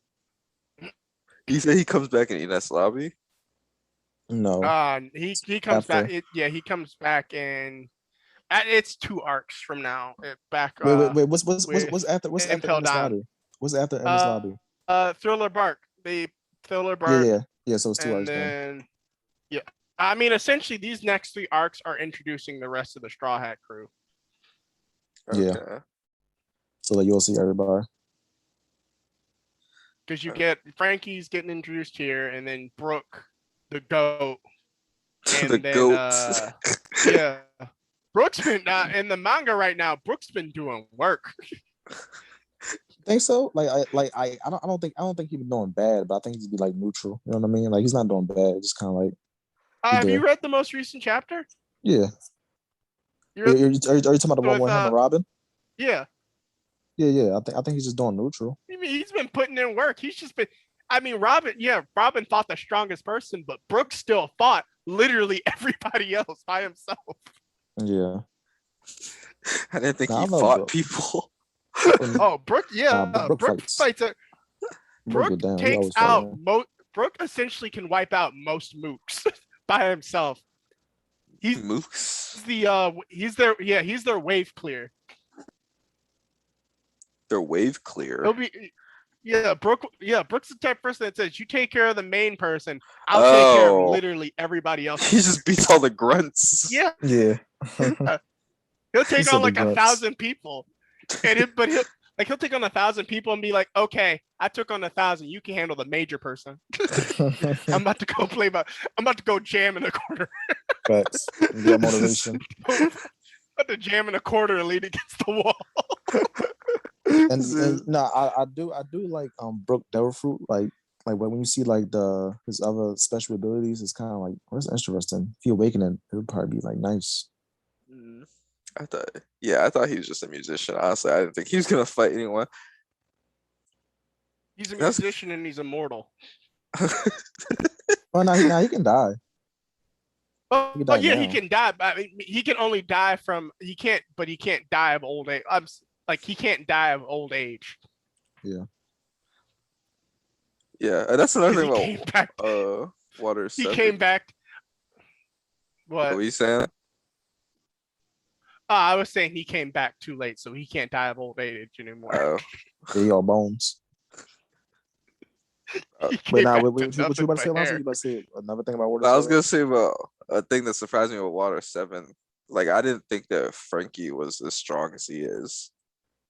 You say he comes back in Ines Lobby? No. He comes After. back. He comes back and it's 2 arcs from now. Back. Wait. What's after Impel Ernest Down. Lobby? What's after Ernest Lobby? Thriller Bark. The Thriller Bark. Yeah. So it's 2 And arcs then. then, yeah. I mean, essentially, these next 3 arcs are introducing the rest of the Straw Hat crew. Yeah. Okay. So that you'll see everybody. Because you get Frankie's getting introduced here, and then Brooke, the goat, and The then goat. yeah, Brooke's been in the manga right now. Brooke's been doing work. Think so? I don't think he's been doing bad, but I think he's be like neutral. You know what I mean? Like he's not doing bad. Just kind of like Have you there. read the most recent chapter? Yeah. You Are read, you talking about the one with him and Robin? yeah. Yeah. I think he's just doing neutral. I mean, he's been putting in work. He's just been. I mean, Robin fought the strongest person, but Brooke still fought. literally everybody else by himself. Yeah. I didn't think Nah, I he love fought Brook. people. Oh, Brook, yeah, Brook Brook fights. fights. Brook Brook get down. He takes always fight, out man. Brook essentially can wipe out most mooks by himself. He's Mooks. he's their wave clear. They're wave clear. He'll be Brook's the type of person that says, you take care of the main person, I'll take care of literally everybody else. He just beats all the grunts. Yeah. Yeah. He'll take said on the like grunts. 1,000 people. But he'll take on 1,000 people and be like, okay, I took on 1,000. You can handle the major person. I'm about to go jam in a quarter. Facts. Yeah, motivation. About to jam in a quarter and lean against the wall. And no, I do like Brook Devil like when you see like his other special abilities, it's kind of like, what's interesting. If he awakening, it would probably be like nice. I thought he was just a musician. Honestly, I didn't think he was gonna fight anyone. He's a musician and he's immortal. Oh, now he can die. Oh, He can die yeah, now. he can die. But I mean, he can only die from he can't die of old age. He can't die of old age. Yeah. Yeah, and that's another thing He came back. about Water He 7. came back. What What? were you saying? I was saying he came back too late, so he can't die of old age anymore. Oh, They all bones. He But came now, back what to you about to nothing say, but Alonso? hair. You about to say another thing about Water I was 7? gonna say about a thing that surprised me with Water 7. Like, I didn't think that Frankie was as strong as he is.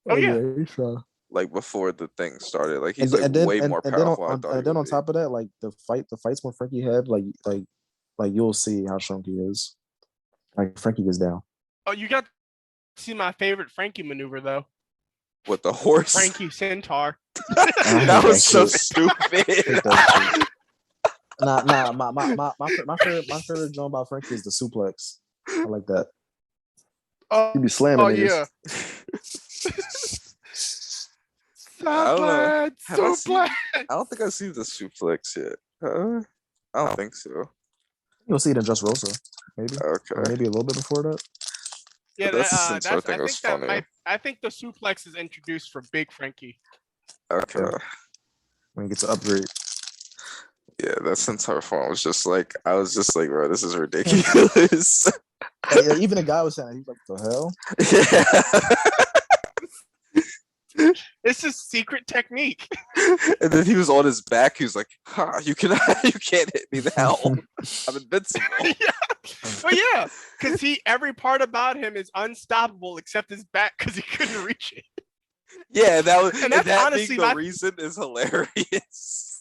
Oh, yeah. he's strong. Like before the thing started, like he's And then, way and, more and then powerful. on top of that, like the fights when Frankie had, like you'll see how strong he is. Like Frankie gets down. Oh, you got to see my favorite Frankie maneuver though. With the horse. Frankie Centaur. That was so shit. stupid. Hate that shit. Nah, my favorite drum by Frankie is the suplex. I like that. Oh, He be slamming yeah. I don't know. Suplex, Have I seen- suplex. I don't think I've seen the suplex yet. I don't think so. You'll see it in Just Rosa, maybe. Okay. Or maybe a little bit before that. Yeah, That's the Centaur thing was funny. I think the suplex is introduced for Big Frankie. Okay. Yeah. When you get to upgrade. Yeah, that Centaur form was just like, I was just like, bro, this is ridiculous. Yeah, even the guy was saying, he's like, the hell? Yeah. It's a secret technique. And then he was on his back. He was like, you can't hit me now. I'm invincible. Well, yeah, because every part about him is unstoppable except his back because he couldn't reach it. Yeah, that's honestly being the reason is hilarious.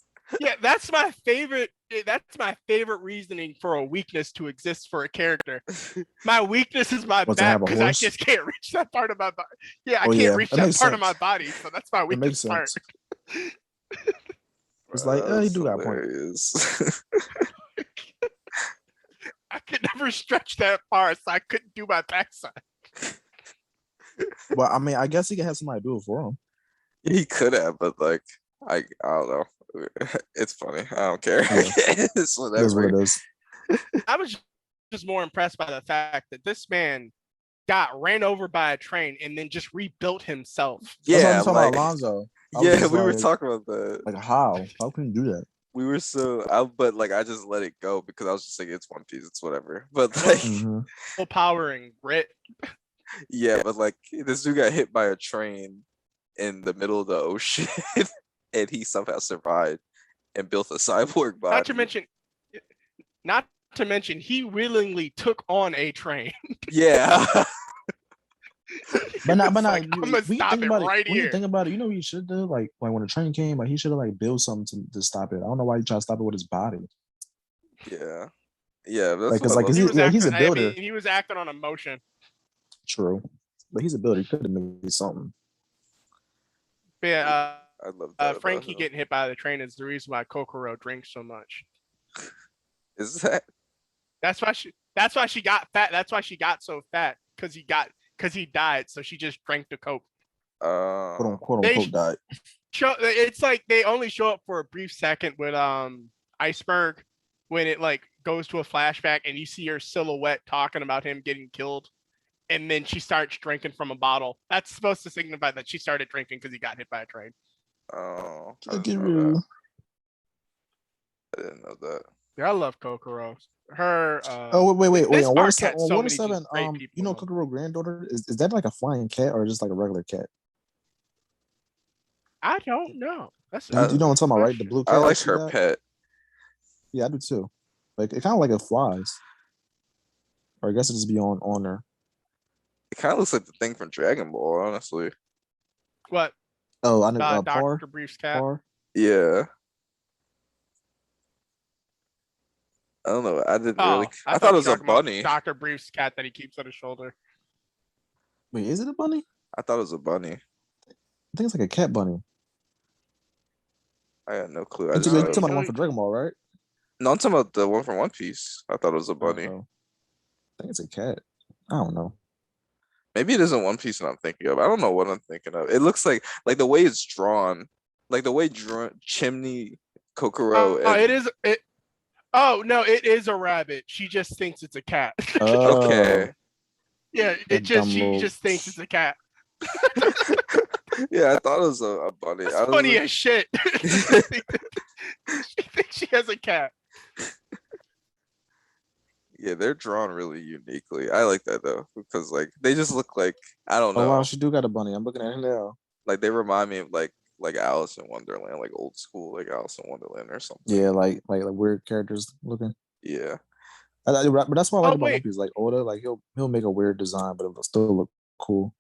Yeah, that's my favorite. That's my favorite reasoning for a weakness to exist for a character. My weakness is my What, to back have a because I horse? just can't reach that part of my body. Yeah, I Oh, can't yeah, reach that that makes part of my sense. body, so that's my It makes weakest part. sense. It's like, you do got a point. Hilarious. I could never stretch that far, so I couldn't do my backside. Well, I mean, I guess he can have somebody do it for him. He could have, but like, I don't know. It's funny. I don't care. Yeah. It's It is what whatever. it is. I was just more impressed by the fact that this man got ran over by a train and then just rebuilt himself. That's Yeah, what I'm talking like, about Alonzo. I was yeah, just we were like- talking about that. Like, how? How can you do that? We were but like, I just let it go because I was just like, it's One Piece, it's whatever. But like, Mhm. Full power and grit. yeah, but like, this dude got hit by a train in the middle of the ocean, and he somehow survived and built a cyborg body. Not to mention, he willingly took on a train. Yeah. But not, It's like, you, I'm gonna when you stop think it about right when you here. think about it, you know what he should do? Like when the train came, like he should have like built something to stop it. I don't know why he tried to stop it with his body. Yeah. Yeah. That's Like, 'cause, what I like, love. yeah, he's a I builder. mean, he was acting on emotion. True, but he's a builder. He could have made something. But yeah, I love that. about Frankie him. getting hit by the train is the reason why Kokoro drinks so much. Is that? That's why she got fat. That's why she got so fat because he died. So she just drank the Coke. Quote They unquote died. It's like they only show up for a brief second with Iceberg, when it like goes to a flashback and you see her silhouette talking about him getting killed, and then she starts drinking from a bottle. That's supposed to signify that she started drinking because he got hit by a train. Oh, I Like, didn't know you. that. I didn't know that. Yeah, I love Kokoro. Her. Oh wait! This On arc had so Water many just 7, great people. you know, in them. Kokoro granddaughter is that like a flying cat or just like a regular cat? I don't know. That's You know what I'm talking about, right? The blue cat. I like she her got? pet. Yeah, I do too. Like it kind of like it flies, or I guess it just be on her. It kind of looks like the thing from Dragon Ball, honestly. What? Oh, I know. Par. Dr. Brief's cat. Par. Yeah. I don't know. I didn't really. I thought it was a bunny. Dr. Brief's cat that he keeps on his shoulder. Wait, is it a bunny? I thought it was a bunny. I think it's like a cat bunny. I had no clue. You're talking about the one for Dragon Ball, right? No, I'm talking about the one from One Piece. I thought it was a bunny. I think it's a cat. I don't know. Maybe it isn't One Piece that I'm thinking of. I don't know what I'm thinking of. It looks like the way it's drawn, like the way Chimney, Kokoro. It is. Oh no, it is a rabbit. She just thinks it's a cat. Okay. Yeah, she just thinks it's a cat. Yeah, I thought it was a bunny. That's funny as shit. She thinks she has a cat. Yeah, they're drawn really uniquely. I like that though, because like they just look like, I don't know. Oh wow, she do got a bunny. I'm looking at her now. Like they remind me of like Alice in Wonderland, like old school, like Alice in Wonderland or something. Yeah, like weird characters looking. Yeah. But that's why I like about One Piece. Like Oda, like he'll make a weird design, but it'll still look cool.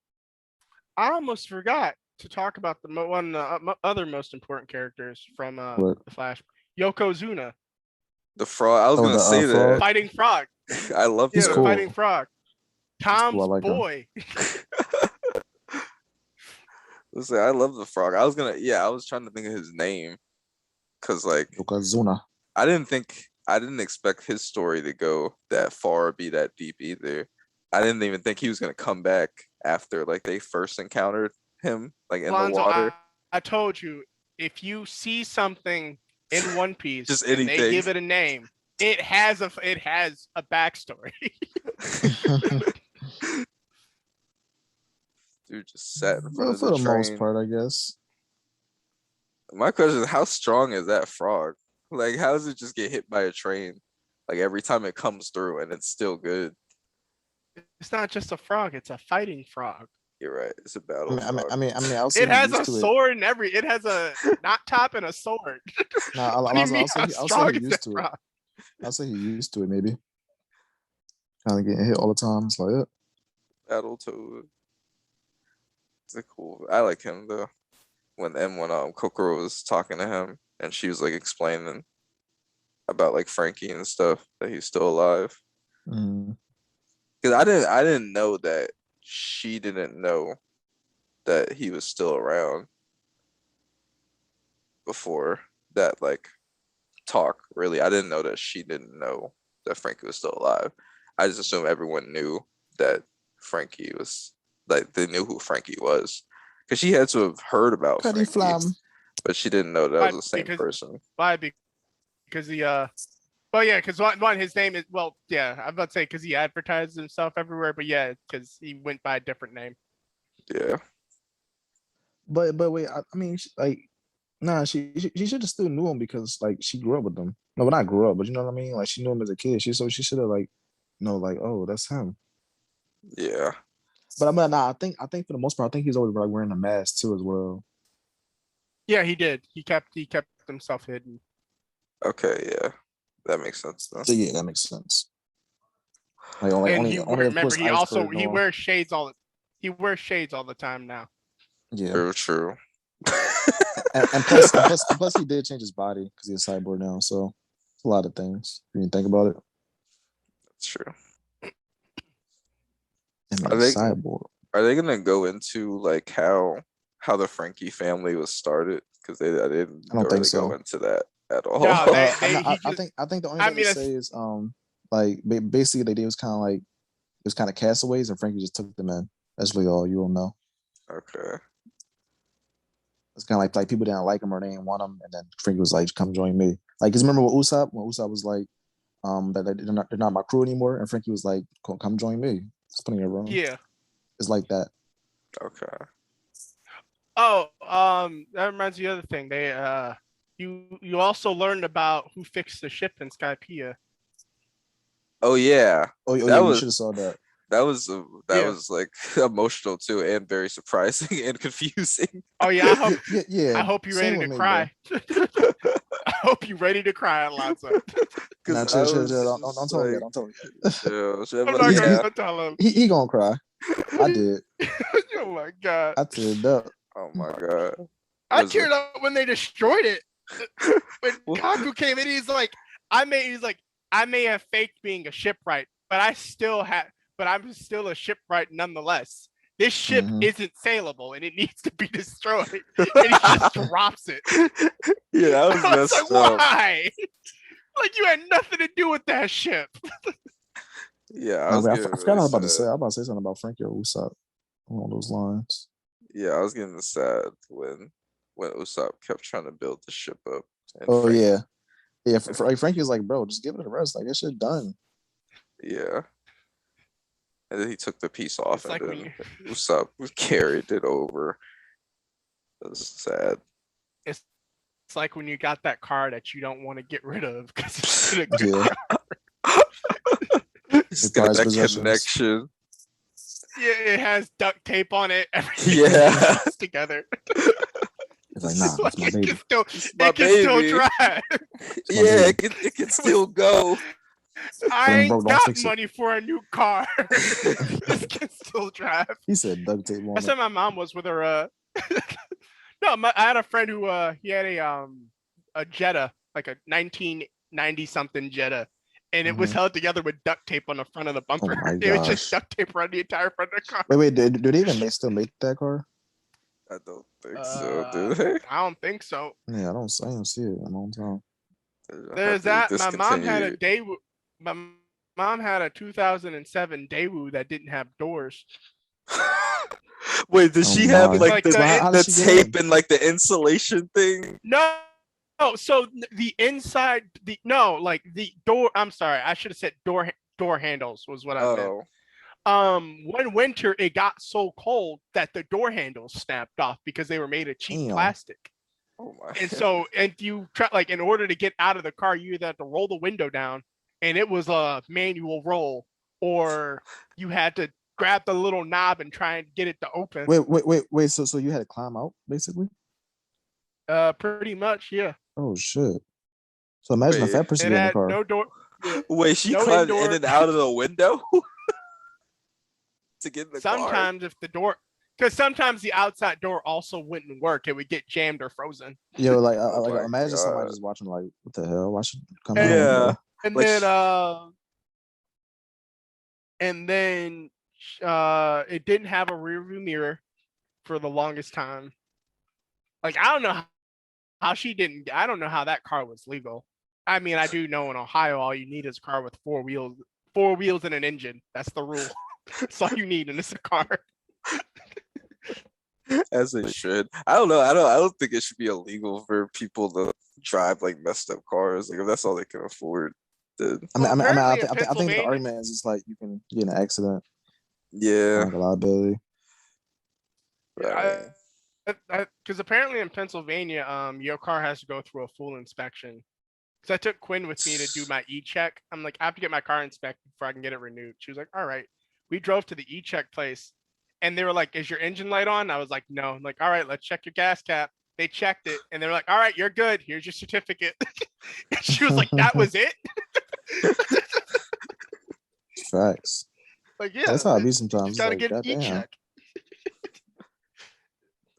I almost forgot to talk about the other most important characters from the Flash. Yokozuna. The frog. I was gonna say that. Fighting Frog. I love He's cool. Fighting Frog. Tom's cool. Like boy. Listen, I love the frog. I was trying to think of his name. Cause like Yokozuna. I didn't expect his story to go that far or be that deep either. I didn't even think he was gonna come back after like they first encountered him, like in the water. I told you, if you see something in One Piece just and they give it a name, it has a backstory. Dude just sat in front of for the the train. most part, I guess. My question is, how strong is that frog? Like, how does it just get hit by a train? Like every time it comes through, and it's still good. It's not just a frog; it's a fighting frog. You're right. It's a battle. I mean, it has a sword and it has a knot top and a sword. I'll say he's used to it. I'll say he's used to it, maybe. Kind of getting hit all the time. It's like it. Battle Toad. It's cool. I like him though. When Kokoro was talking to him and she was like explaining about like Frankie and stuff, that he's still alive. Because I didn't know that she didn't know that he was still around before that like talk. Really, I didn't know that she didn't know that Frankie was still alive. I just assumed everyone knew that Frankie was, like, they knew who Frankie was, because she had to have heard about Frankie, but she didn't know that was the same person. Why? Because because one, his name is, I'm about to say because he advertised himself everywhere, but yeah, because he went by a different name. Yeah. But wait, I mean, like, nah, she should have still knew him because like she grew up with them. No, but not grew up, but you know what I mean. Like she knew him as a kid. She should have like, like, oh, that's him. Yeah. But I mean, nah, I think for the most part, I think he's always like wearing a mask too as well. Yeah, he did. He kept himself hidden. Okay, yeah, that makes sense though. So, yeah, that makes sense. Like he wears shades all the time now. Yeah, true. and plus he did change his body because he's a cyborg now. So it's a lot of things when you think about it. That's true. Are they gonna go into like how the Frankie family was started? Because I didn't really go into that at all. No, I think the only thing they say is like basically they was kind of like, it was kind of castaways and Frankie just took them in. That's really all. You will know. Okay. It's kind of like people didn't like him or they didn't want him, and then Frankie was like, "Come join me." Like, cause remember with Usopp when Usopp was like, that they're not my crew anymore, and Frankie was like, "Come join me." It's plenty of room. Yeah. It's like that. Okay. Oh, that reminds me of the other thing. They you also learned about who fixed the ship in Skypiea. Oh yeah, Oh, yeah, that we was should have saw that. that was that Yeah. was like emotional too, and very surprising and confusing. Oh yeah, I hope Yeah. I hope you're same ready to with me, cry. I hope you're ready to cry, Alonso. Nah, Because chill, I chill, was chill. Don't just tell me yet. like, Don't tell me yet. chill, I'm but not yeah. gonna tell him. He gonna cry. I did. Oh my god. I teared up. Oh my god. I Was it- teared up when they destroyed it. When Well- Kaku came in, he's like, I may have faked being a shipwright, but I'm still a shipwright nonetheless. This ship Mhm. isn't saleable and it needs to be destroyed. And he just drops it. Yeah, that was I was messed like, up. why? Like you had nothing to do with that ship. Yeah, I Nah, was wait, I getting forgot what I was about to really say. sad. I was about to say something about Frankie or Usopp along those lines. Yeah, I was getting sad when Usopp kept trying to build the ship up. And Oh Frank- yeah, yeah. Like Frankie was like, bro, just give it a rest. Like this shit done. yeah. And then he took the piece off, It's like and when then Usopp carried it over. It was sad. It's like when you got that car that you don't want to get rid of because it's been a good Yeah. Just prized got that possessions. connection. Yeah, it has duct tape on it. Everything Yeah. fits together. It's like, nah, that's my It baby. can still, my it can still baby. drive. Yeah, it can still go. I Damn, ain't bro, don't got fix it. money for a new car. This can still drive. He said duct tape on That's it. how my mom was with her. No, I had a friend who he had a Jetta, like a 1990 something Jetta, and it was held together with duct tape on the front of the bumper. my It was just gosh. duct tape around the entire front of the car. Wait. Do they even still make that car? I don't think so, do they? I don't think so. Yeah, I don't see it in a long time. There's that. My mom had a Discontinued. Daewoo. My mom had a 2007 Daewoo that didn't have doors. Wait, does Oh she have my. like Like the, the- how the did she get tape in? and like the insulation thing? No. Oh, so the inside, like the door. I'm sorry, I should have said door handles was what I meant. Oh, One winter it got so cold that the door handles snapped off because they were made of cheap Damn. plastic. oh my. And so, and you try like in order to get out of the car, you either had to roll the window down, and it was a manual roll, or you had to grab the little knob and try and get it to open. Wait. So you had to climb out basically? Pretty much, yeah. Oh shit. So imagine a Wait. fat person It in the had car. no door. Wait, she No climbed indoor- in and out of the window to get in the car. Sometimes if the door, because sometimes the outside door also wouldn't work, it would get jammed or frozen. Yo, like, Oh like my imagine somebody God. just watching like, what the hell? Why should come And- out? Yeah. And Like, then it didn't have a rear view mirror for the longest time. Like I don't know how she didn't. I don't know how that car was legal. I mean, I do know in Ohio all you need is a car with four wheels and an engine. That's the rule. That's all you need, and it's a car. As it should. I don't know. I don't think it should be illegal for people to drive like messed up cars. Like if that's all they can afford. Then I mean, Well, I apparently in think the Pennsylvania- argument is just like you can get in an accident, yeah. like a liability. Right. Because apparently in Pennsylvania, your car has to go through a full inspection. Because I took Quinn with me to do my e-check. I'm like, I have to get my car inspected before I can get it renewed. She was like, all right. We drove to the e-check place, and they were like, is your engine light on? I was like, no. I'm like, all right, let's check your gas cap. They checked it, and they were like, all right, you're good. Here's your certificate. And she was like, that was it? Facts. Like, yeah. That's how it be you sometimes. just gotta Like, get an goddamn. e-check.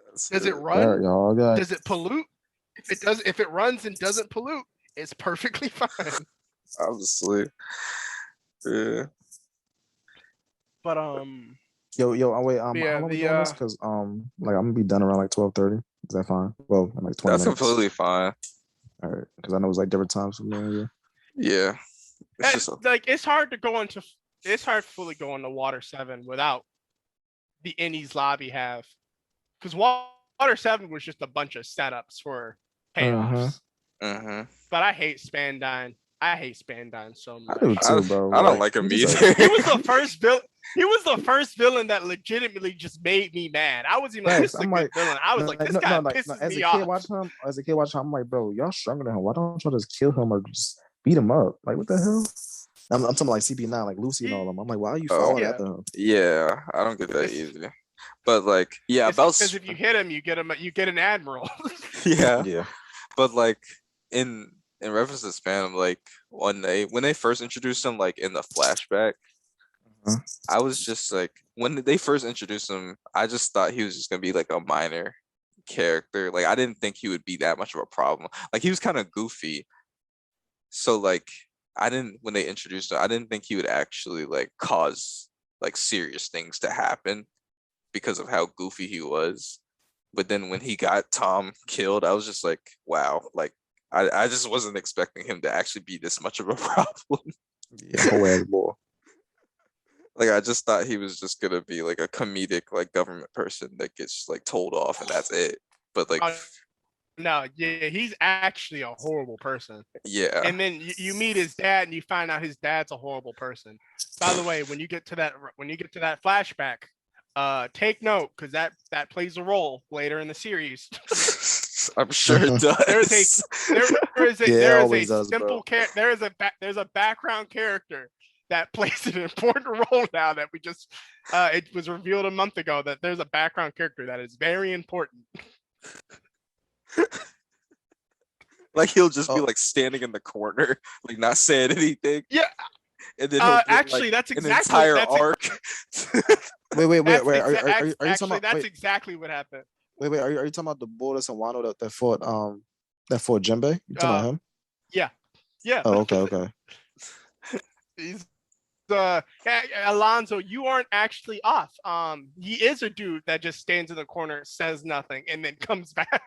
That's Does it good. run? There, y'all got. Does it pollute? If it runs and doesn't pollute, it's perfectly fine. Obviously. Yeah. But Yo, wait. How Yeah, long we the, doing this? Because like I'm gonna be done around like 12:30. Is that fine? Well, in like 20 That's minutes. completely fine. All right, because I know it's like different times from there. Yeah. Yeah. It's just like it's hard to fully go into Water 7 without the Innies lobby have, because Water 7 was just a bunch of setups for payoffs. Mm-hmm. But I hate Spandine. I hate Spandine so much. I do too, bro. I don't like him he's just either. like- He was the first villain. He was the first villain that legitimately just made me mad. I wasn't even like, Yes, this is a I'm good like- villain. I was like, this guy pisses as me a off. kid watching him, I'm like, bro, y'all stronger than him. Why don't y'all just kill him or just beat him up? Like, what the hell? I'm talking like CP9, like Lucy and all of them. I'm like, why are you Oh, following yeah. after him? Yeah, I don't get that It's- either. But like, yeah, It's about because if you hit him, you get an admiral. yeah, Yeah. but like in reference to Spam, like when they first introduced him, like in the flashback, Mhm. I was just like, when they first introduced him, I just thought he was just gonna be like a minor character. Like I didn't think he would be that much of a problem. Like he was kind of goofy, so like when they introduced him, I didn't think he would actually like cause like serious things to happen because of how goofy he was. But then when he got Tom killed, I was just like, wow, like I just wasn't expecting him to actually be this much of a problem. Yeah, whole ass boy. Like I just thought he was just gonna be like a comedic like government person that gets like told off and that's it. But like No, yeah, he's actually a horrible person. yeah. And then you meet his dad, and you find out his dad's a horrible person. By the way, when you get to that flashback, take note because that plays a role later in the series. I'm sure it does. Always does, bro. There's a background character that plays an important role now that we just it was revealed a month ago that there's a background character that is very important. Like he'll just be Oh. like standing in the corner, like not saying anything. Yeah. And then he'll get, Actually, like, that's an exactly entire that's arc. Wait. that's Are you actually talking about? that's Wait, exactly what happened. wait. Are you talking about the Boris and Wano that fought Jinbei? You talking about him? Yeah. Oh, okay. He's Alonzo, you aren't actually off. He is a dude that just stands in the corner, says nothing, and then comes back.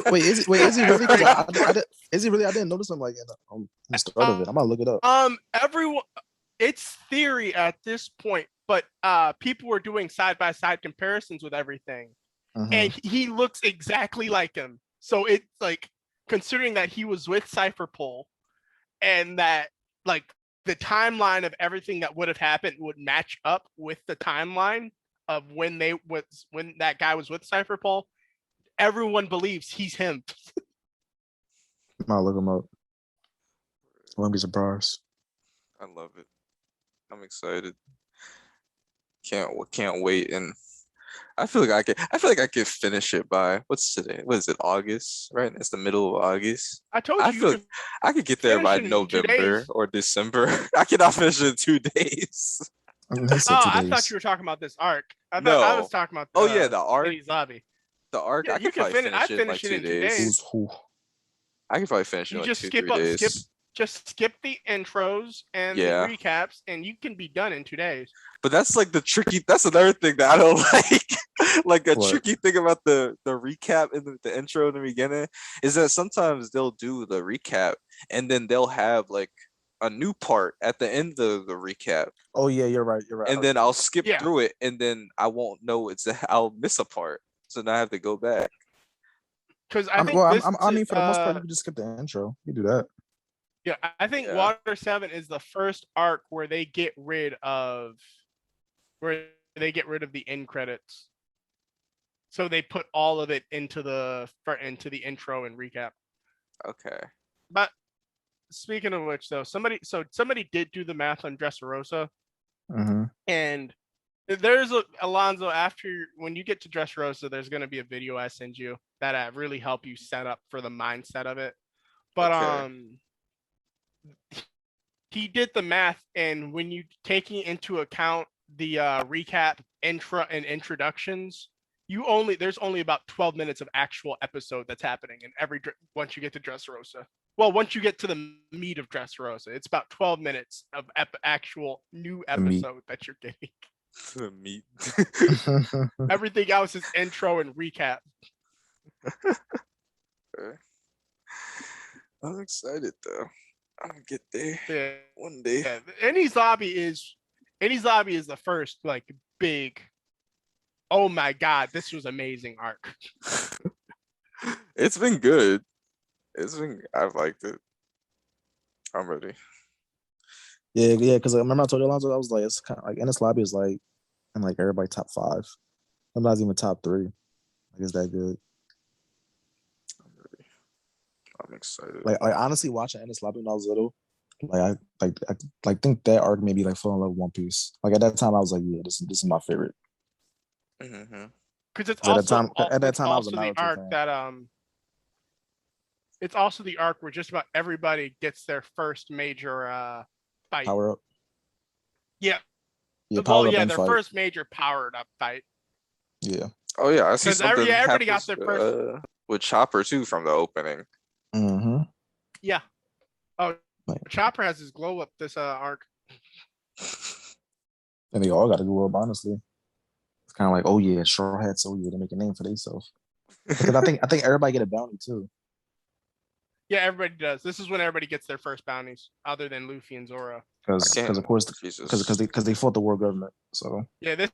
Wait, is he really? 'Cause is he really? I didn't notice him like in the start of it. I'm gonna look it up. Everyone, it's theory at this point, but people were doing side by side comparisons with everything, and he looks exactly like him. So it's like, considering that he was with Cypherpole, and that like the timeline of everything that would have happened would match up with the timeline of when that guy was with Cypherpole. Everyone believes he's him. I'm gonna look him up. I wouldn't be surprised. I love it. I'm excited. Can't wait. And I feel like I could finish it by what's today? What is it? August, right? It's the middle of August. I told I you. feel like I could get there finish by it in 2 November days. or December. I cannot finish it in 2 days. He said 2 I days. thought you were talking about this arc. I thought I No. was talking about. Oh yeah, the arc. Eddie's lobby. The arc. Yeah, I you could can probably finish- I finish it in like finish it 2 in 2 days. days. Who? I could probably finish it You in like just 2-3 days. Just skip the intros and Yeah. the recaps, and you can be done in 2 days. But that's like the tricky. That's another thing that I don't like. Like a What? tricky thing about the recap and the intro in the beginning is that sometimes they'll do the recap and then they'll have like a new part at the end of the recap, Oh yeah, you're right. and then I'll skip Yeah. through it, and then I won't know I'll miss a part, so now I have to go back. Because I think mean, this I mean, for the most part, uh, you can just skip the intro. You do that. yeah, I think Yeah. Water 7 is the first arc where they get rid of the end credits. So they put all of it into the intro and recap. Okay. But speaking of which, though, somebody did do the math on Dressrosa, Mm-hmm. and there's Alonzo, when you get to Dressrosa, there's going to be a video I send you that really help you set up for the mindset of it. But Okay. he did the math, and when you taking into account the recap, intro, and introductions, there's only about 12 minutes of actual episode that's happening in once you get to Dressrosa. Well, once you get to the meat of Dressrosa, it's about 12 minutes of actual new The meat. episode that you're getting. The meat. Everything else is intro and recap. Okay. I'm excited though. I'm gonna get there Yeah. one day. Yeah. Enies Lobby is the first like big Oh my god, this was amazing arc. It's been good. I've liked it. I'm ready. Yeah, yeah. Because I remember I told you, Alonso, I was like, it's kind of like Ennis Lobby is like, and like everybody top 5. Sometimes even top 3. Like, is that good? I'm ready. I'm excited. Like honestly, watching Ennis Lobby when I was little, like I think that arc made me like fall in love with One Piece. Like at that time, I was like, yeah, this is my favorite. Mm-hmm. Because it's 'Cause also at that time, I was a also the Naruto arc fan. that it's also the arc where just about everybody gets their first major fight. Power up. Yeah. Yeah, Well, power up yeah, and their fight. first major powered up fight. Yeah. Oh yeah, I see 'Cause something everybody got happens their first. with Chopper too from the opening. Mm-hmm. Yeah. Oh, Like, Chopper has his glow up this arc. and they all got to go up. Honestly, it's kind of like, oh yeah, Straw Hats. Oh yeah, they make a name for themselves. Because I think everybody get a bounty too. Yeah, everybody does. This is when everybody gets their first bounties, other than Luffy and Zoro. Because of course because they fought the world government. So Yeah, this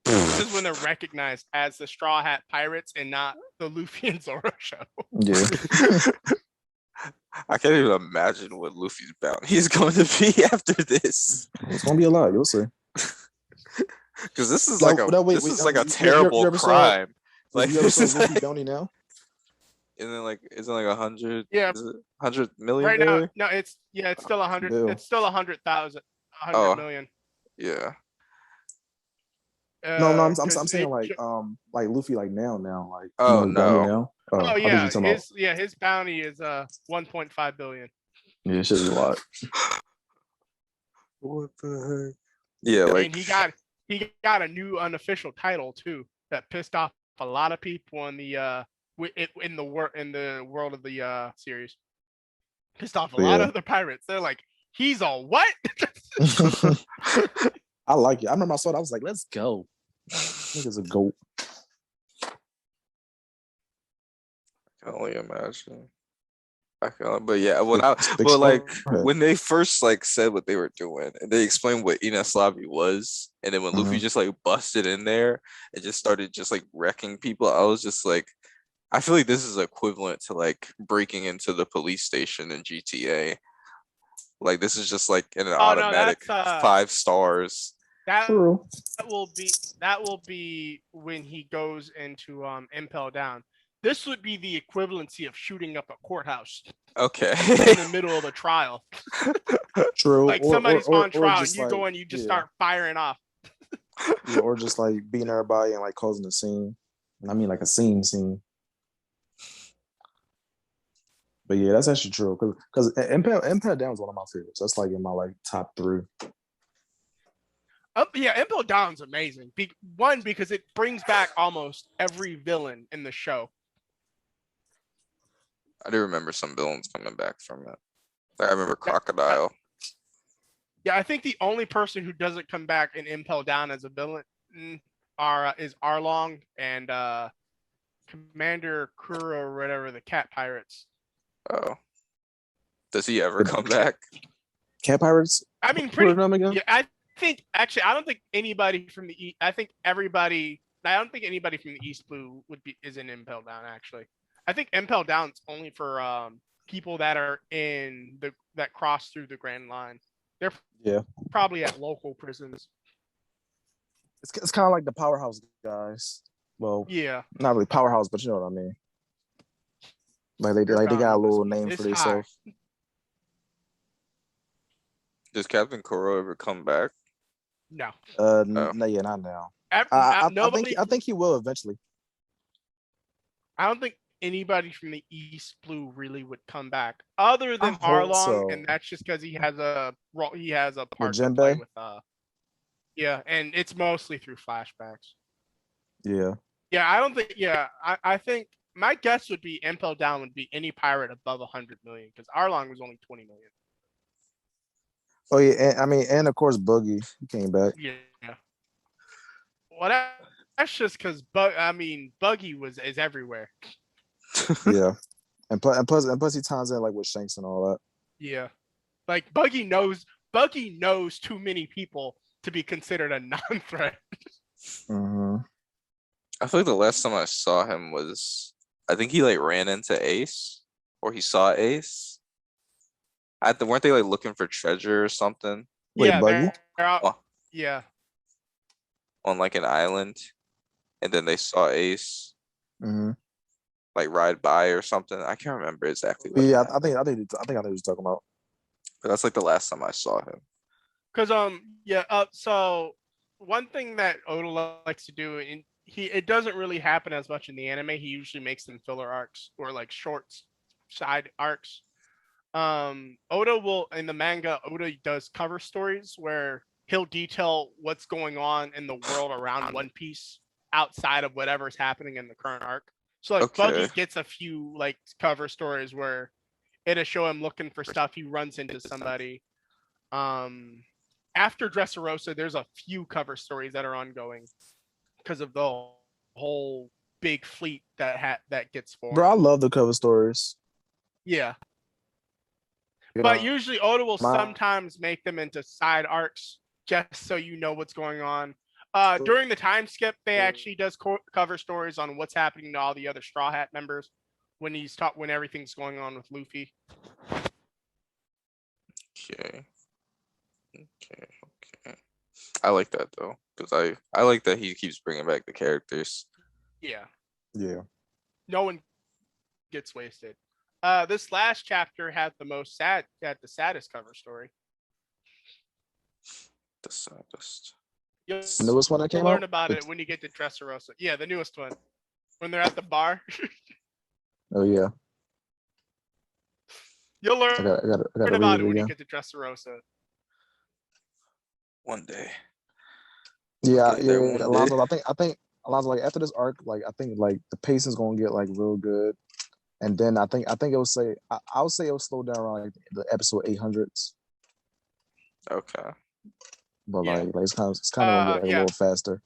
is when they're recognized as the Straw Hat Pirates and not the Luffy and Zoro show. yeah. I can't even imagine what Luffy's bounty is going to be after this. It's gonna be a lot. You'll see. Because this is No, like a no, wait, this wait, is no, like a you terrible ever saw- crime. Like you ever this saw is Luffy like, bounty now? isn't like 100? Yeah. Is it 100 million? Right there? now, no, it's still 100. Bill. It's still 100,000, 100 Oh. million. Yeah. No, I'm 'Cause saying it- like Luffy like now like Oh, his bounty no. now. Oh I thought you yeah, were talking about- his bounty is 1.5 billion. yeah, shit is a lot. What the heck? Yeah, I like mean, he got a new unofficial title too that pissed off a lot of people in the in the world of the series. Pissed off a lot of other pirates. They're like, he's a what? I like it. I remember I saw it. I was like, let's go. Nigga's a goat. I can only imagine. But yeah, Big like Straw Hat. when they first like said what they were doing and they explained what Ines Lobby was, and then when Luffy just like busted in there and just started just like wrecking people, I was just like, I feel like this is equivalent to like breaking into the police station in GTA. Like this is just like an automatic that's, 5 stars. that True. that will be when he goes into Impel Down. This would be the equivalency of shooting up a courthouse Okay. in the middle of a trial. True. Like somebody's on trial and just you like, go and you just yeah. start firing off. Yeah, or just like beating everybody and like causing a scene. I mean, like a scene. But yeah, that's actually true. Because Impel Down is one of my favorites. That's like in my like top 3. Yeah, Impel Down's amazing. One, because it brings back almost every villain in the show. I do remember some villains coming back from it. I remember Crocodile. Yeah, I think the only person who doesn't come back in Impel Down as a villain is Arlong and Commander Kuro or whatever, the cat pirates. Oh. Does he ever come back? Cat Pirates? I mean, Put them again? yeah, I don't think anybody from the East. I don't think anybody from the East Blue is in Impel Down. Actually, I think Impel Down's only for people that are that cross through the Grand Line. They're probably at local prisons. It's kind of like the Powerhouse guys. Well, Yeah, not really Powerhouse, but you know what I mean. Like they got a little name for themselves. Does Captain Kuro ever come back? No. No, yeah, not now. I think he will eventually. I don't think anybody from the East Blue really would come back, other than hope Arlong, so. and that's just because he has a part to Jinbei? play with. Yeah, and it's mostly through flashbacks. Yeah. Yeah, I don't think. Yeah, I think my guess would be Impel Down would be any pirate above 100 million because Arlong was only 20 million. Oh yeah, and of course Boogie he came back. Yeah. Well, that's just because Buggy is everywhere. Yeah, and plus he ties in like with Shanks and all that. Yeah, like Buggy knows too many people to be considered a non-threat. Mm-hmm. I feel like the last time I saw him was, I think he like ran into Ace, or he saw Ace. Weren't they like looking for treasure or something Wait, Yeah, Buggy? they're out. on, Yeah. on like an island, and then they saw Ace Mm-hmm. like ride by or something. I can't remember exactly what Yeah, happened, I know what you're talking about. but that's like the last time I saw him. Cause yeah, so one thing that Oda likes to do, and it doesn't really happen as much in the anime. He usually makes them filler arcs or like short side arcs. Oda will in the manga, Oda does cover stories where he'll detail what's going on in the world around One Piece outside of whatever's happening in the current arc. So like Okay. Buggy gets a few like cover stories where it'll show him looking for stuff. He runs into somebody. Um, After Dressrosa, there's a few cover stories that are ongoing because of the whole big fleet that gets Bro, formed. I love the cover stories. Yeah, You but know, usually Oda will my sometimes make them into side arcs just so you know what's going on. During the time skip, they actually does cover stories on what's happening to all the other Straw Hat members when everything's going on with Luffy. Okay. Okay. Okay. I like that though, because I like that he keeps bringing back the characters. Yeah, yeah. no one gets wasted. This last chapter had the saddest cover story. The saddest. You'll, The newest one that you'll came learn out. about it when you get to Dressrosa. Yeah, the newest one. When they're at the bar, Oh yeah, you'll learn I gotta read about it it when you again. get to Dressrosa. One day. Yeah, Get there yeah, one day. Alonzo. I think Alonzo. Like after this arc, like I think like the pacing's gonna get like real good, and then I think it will say I would say it will slow down around like the episode 800s, Okay. but Yeah. like it's kind of gonna get like a Yeah. little faster.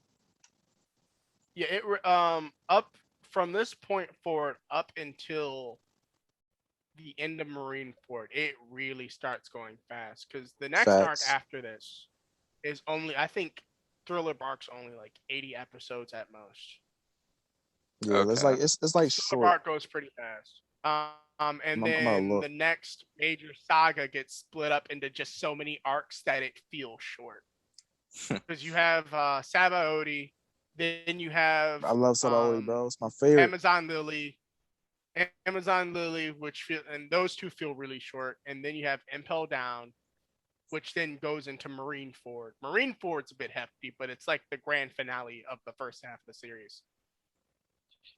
Yeah. Up from this point forward, up until the end of Marineford, it really starts going fast because the next arc Facts. after this is only, I think, Thriller Bark's only like 80 episodes at most. Yeah, Okay. it's like Thriller short. Bark goes pretty fast. And I'm gonna then look. the next major saga gets split up into just so many arcs that it feels short. Because you have Sabaody, then you have I love Sabaody, bro. It's my favorite. Amazon Lily, which feel and those two feel really short, and then you have Impel Down, which then goes into Marineford. Marineford's a bit hefty, but it's like the grand finale of the first half of the series.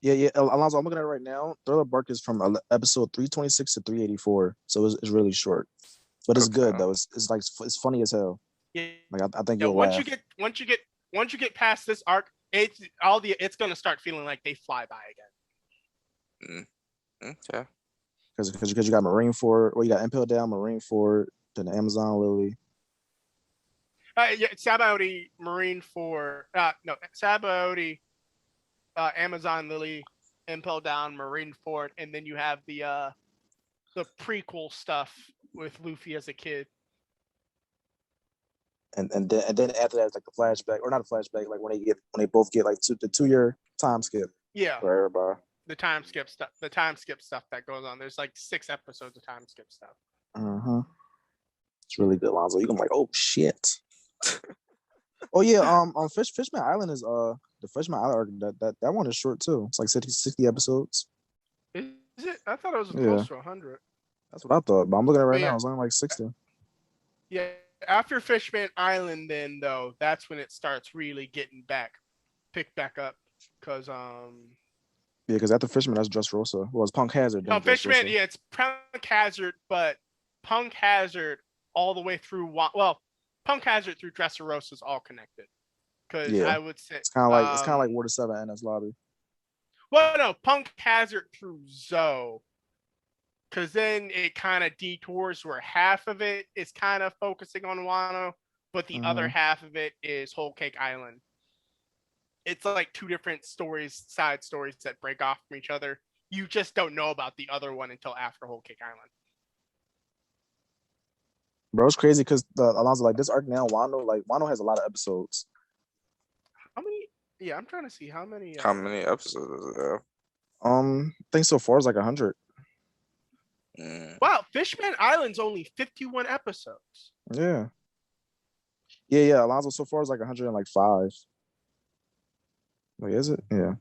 Yeah. Alonzo, I'm looking at it right now. Thriller Bark is from episode 326 to 384, so it's really short, but it's good Okay. though. It's like it's funny as hell. Yeah, Like I think yeah. you'll laugh. Once you get past this arc, it's gonna start feeling like they fly by again. Okay. Because you got Marineford, or you got Impel Down, Marineford, then the Amazon Lily. Yeah, Sabaody, Marineford. No, Sabaody, Amazon Lily, Impel Down, Marineford, and then you have the prequel stuff with Luffy as a kid. And then after that, it's like the flashback, or not a flashback, like when they both get like the 2 year time skip Yeah, for everybody. the time skip stuff that goes on. There's like 6 episodes of time skip stuff. It's really good, Lonzo. You can be like, oh shit. Oh yeah, on Fishman Island is the Fishman Island arc, that one is short too. It's like 60 episodes. Is it? I thought it was Yeah. close to 100. That's what I thought, but I'm looking at it right Yeah. now. It's only like 60. Yeah, after Fishman Island, then though, that's when it starts really picked back up, because Yeah, because after Fishman, that's Dressrosa. Well, it's Punk Hazard. no, Then Fishman, Dressrosa. yeah, it's Punk Hazard, but Punk Hazard all the way through. Punk Hazard through Dressrosa is all connected. Because Yeah. I would say It's kind of like Water 7 and Lobby. Well, no, Punk Hazard through Zoe. Because then it kind of detours where half of it is kind of focusing on Wano, but the other half of it is Whole Cake Island. It's like two different side stories that break off from each other. You just don't know about the other one until after Whole Cake Island. Bro, it's crazy because Alonzo, like this arc now, Wano has a lot of episodes. How many? Yeah, I'm trying to see how many. How many episodes does it have? I think so far it's like 100. Mm. Wow, Fishman Island's only 51 episodes. Yeah. Yeah. Alonzo so far is like 105. Wait, is it? Yeah.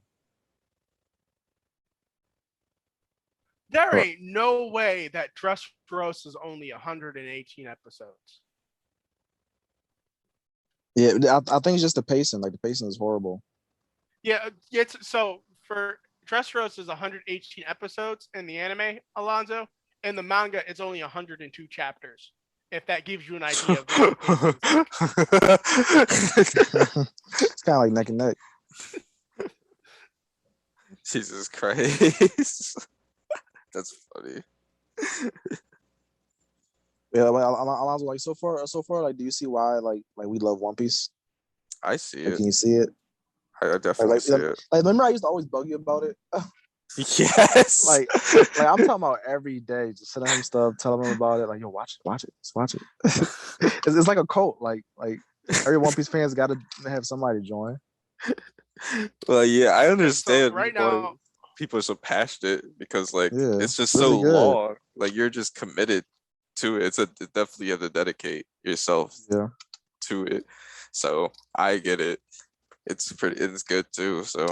There Uh, ain't no way that Dressrosa is only 118 episodes. Yeah, I think it's just the pacing. Like the pacing is horrible. Yeah, it's so for Dressrosa is 118 episodes in the anime, Alonzo. In the manga, it's only 102 chapters. If that gives you an idea of what the pacing's like. It's kind of like neck and neck. Jesus Christ. That's funny. Yeah, like Alonzo, like so far, like, do you see why, like we love One Piece? I see Like, it. can you see it? I definitely see it. Like, remember I used to always bug you about it. Yes. like I'm talking about every day, just sending him stuff, telling him about it. Like, yo, watch it, just watch it. It's like a cult. Like every One Piece fan's got to have somebody join. Well, yeah, I understand. So right why now, people are so passionate because like Yeah, it's just really so good. long. Like you're just committed to it. Definitely you have to dedicate yourself Yeah. to it. So I get it. It's good too. So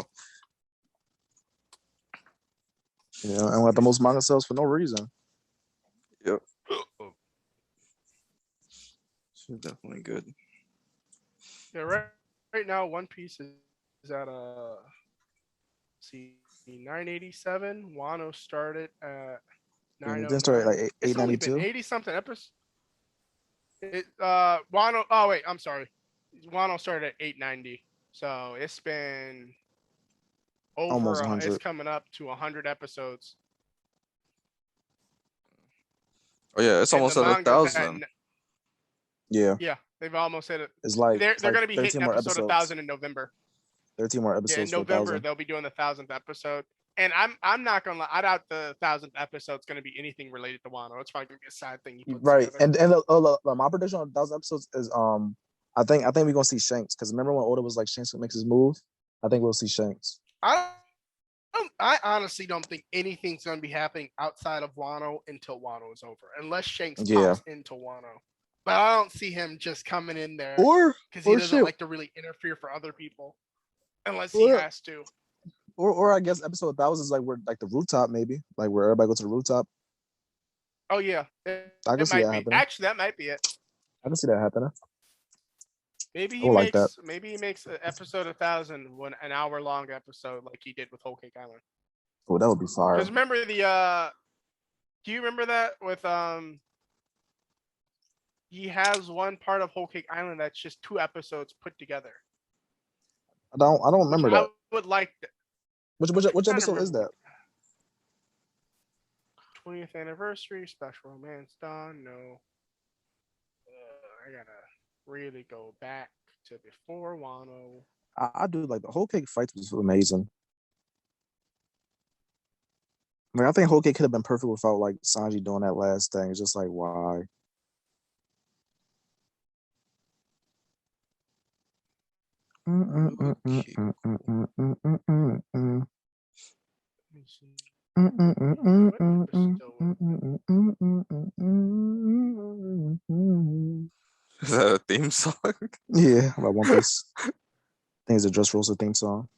Yeah, and with the most manga sales for no reason. yep. It's definitely good. yeah, right now, One Piece is at see 987. Wano started at It didn't start at 909. like It's only been 892. 80 something episodes. Wano. Oh wait, I'm sorry. Wano started at 890, so it's been Almost over. 100. It's coming up to 100 episodes. Oh yeah, it's And almost the at manga's at 1,000. Yeah, yeah, they've almost hit it. it's like They're like gonna be 13 hitting more episode episodes. 1,000 in November. 13 more Yeah, in episodes for November 1,000. they'll be doing the 1,000th episode. And I'm not gonna lie, I doubt the 1,000th episode's gonna be anything related to Wano. It's probably gonna be a side thing you put Right, together. and my prediction on 1,000 episodes is I think we're gonna see Shanks, because remember when Oda was like Shanks makes his move. I think we'll see Shanks. I honestly don't think anything's gonna be happening outside of Wano until Wano is over, unless Shanks Yeah. pops into Wano. But I don't see him just coming in there Or because he doesn't like to really interfere for other people, unless he Or- has to. or I guess episode 1,000 is like where like the rooftop, maybe like where everybody go to the rooftop. Oh yeah, I can it see might that be. happening. Actually, that might be it. I can see that happening. Maybe I he would like that. makes an episode 1,000 an hour long episode like he did with Whole Cake Island. Oh, that would be fire. Because remember do you remember that with he has one part of Whole Cake Island that's just 2 episodes put together. I don't remember that. I would like that. Which trying to episode is that? 20th anniversary special romance dawn. No, I gotta really go back to before Wano. I do like the whole cake fights was amazing. Like I think whole cake could have been perfect without like Sanji doing that last thing. It's just like why? Let me see. Is that a theme song? Yeah, about One Piece. I think it's a Dressrosa theme song.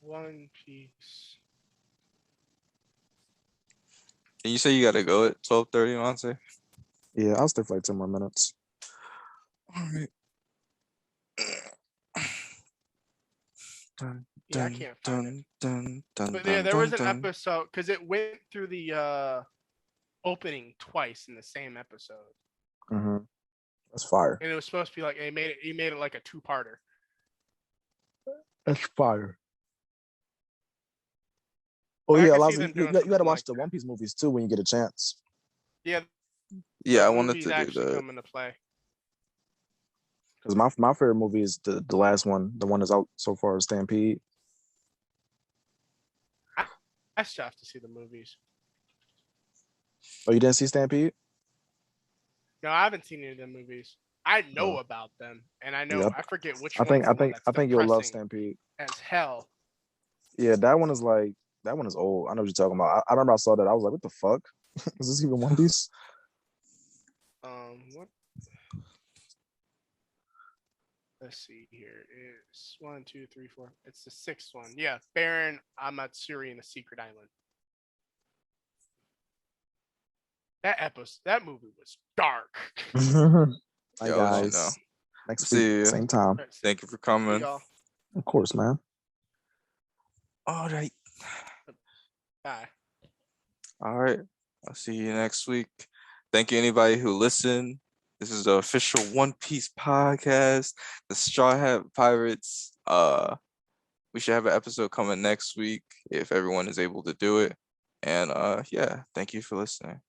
One Piece. And you say you gotta go at 12:30, Monte? Yeah, I'll stay for like 10 more minutes. All right. Yeah, I can't find it. But yeah, there was an episode because it went through the opening twice in the same episode, Mm-hmm. That's fire. and it was supposed to be like he made it like a 2-parter. That's fire. Oh I yeah, can Alonzo, see them you doing gotta something watch like the that. One Piece movies too when you get a chance. Yeah, Yeah, I those wanted movies to do actually that. come into play. Because my favorite movie is the last one, the one that's out so far, Stampede. I still have to see the movies. Oh, you didn't see Stampede? No, I haven't seen any of the movies. I know about them, and I know Yeah, I forget which I one's think the one that's you'll love depressing Stampede. as hell. Yeah, that one is like that one is old. I know what you're talking about. I remember I saw that. I was like, what the fuck? Is this even One Piece? What? Let's see here. It's 1, 2, 3, 4. It's the 6th one. Yeah, Baron Amatsuri and the Secret Island. That movie was dark. Hi Yo, I'll let you know. guys. Next week, See you. same time. Thank you for See coming. y'all. Of course, man. All right. Bye. All right. I'll see you next week. Thank you, anybody who listened. This is the official One Piece podcast, the Straw Hat Pirates. We should have an episode coming next week if everyone is able to do it. And yeah, thank you for listening.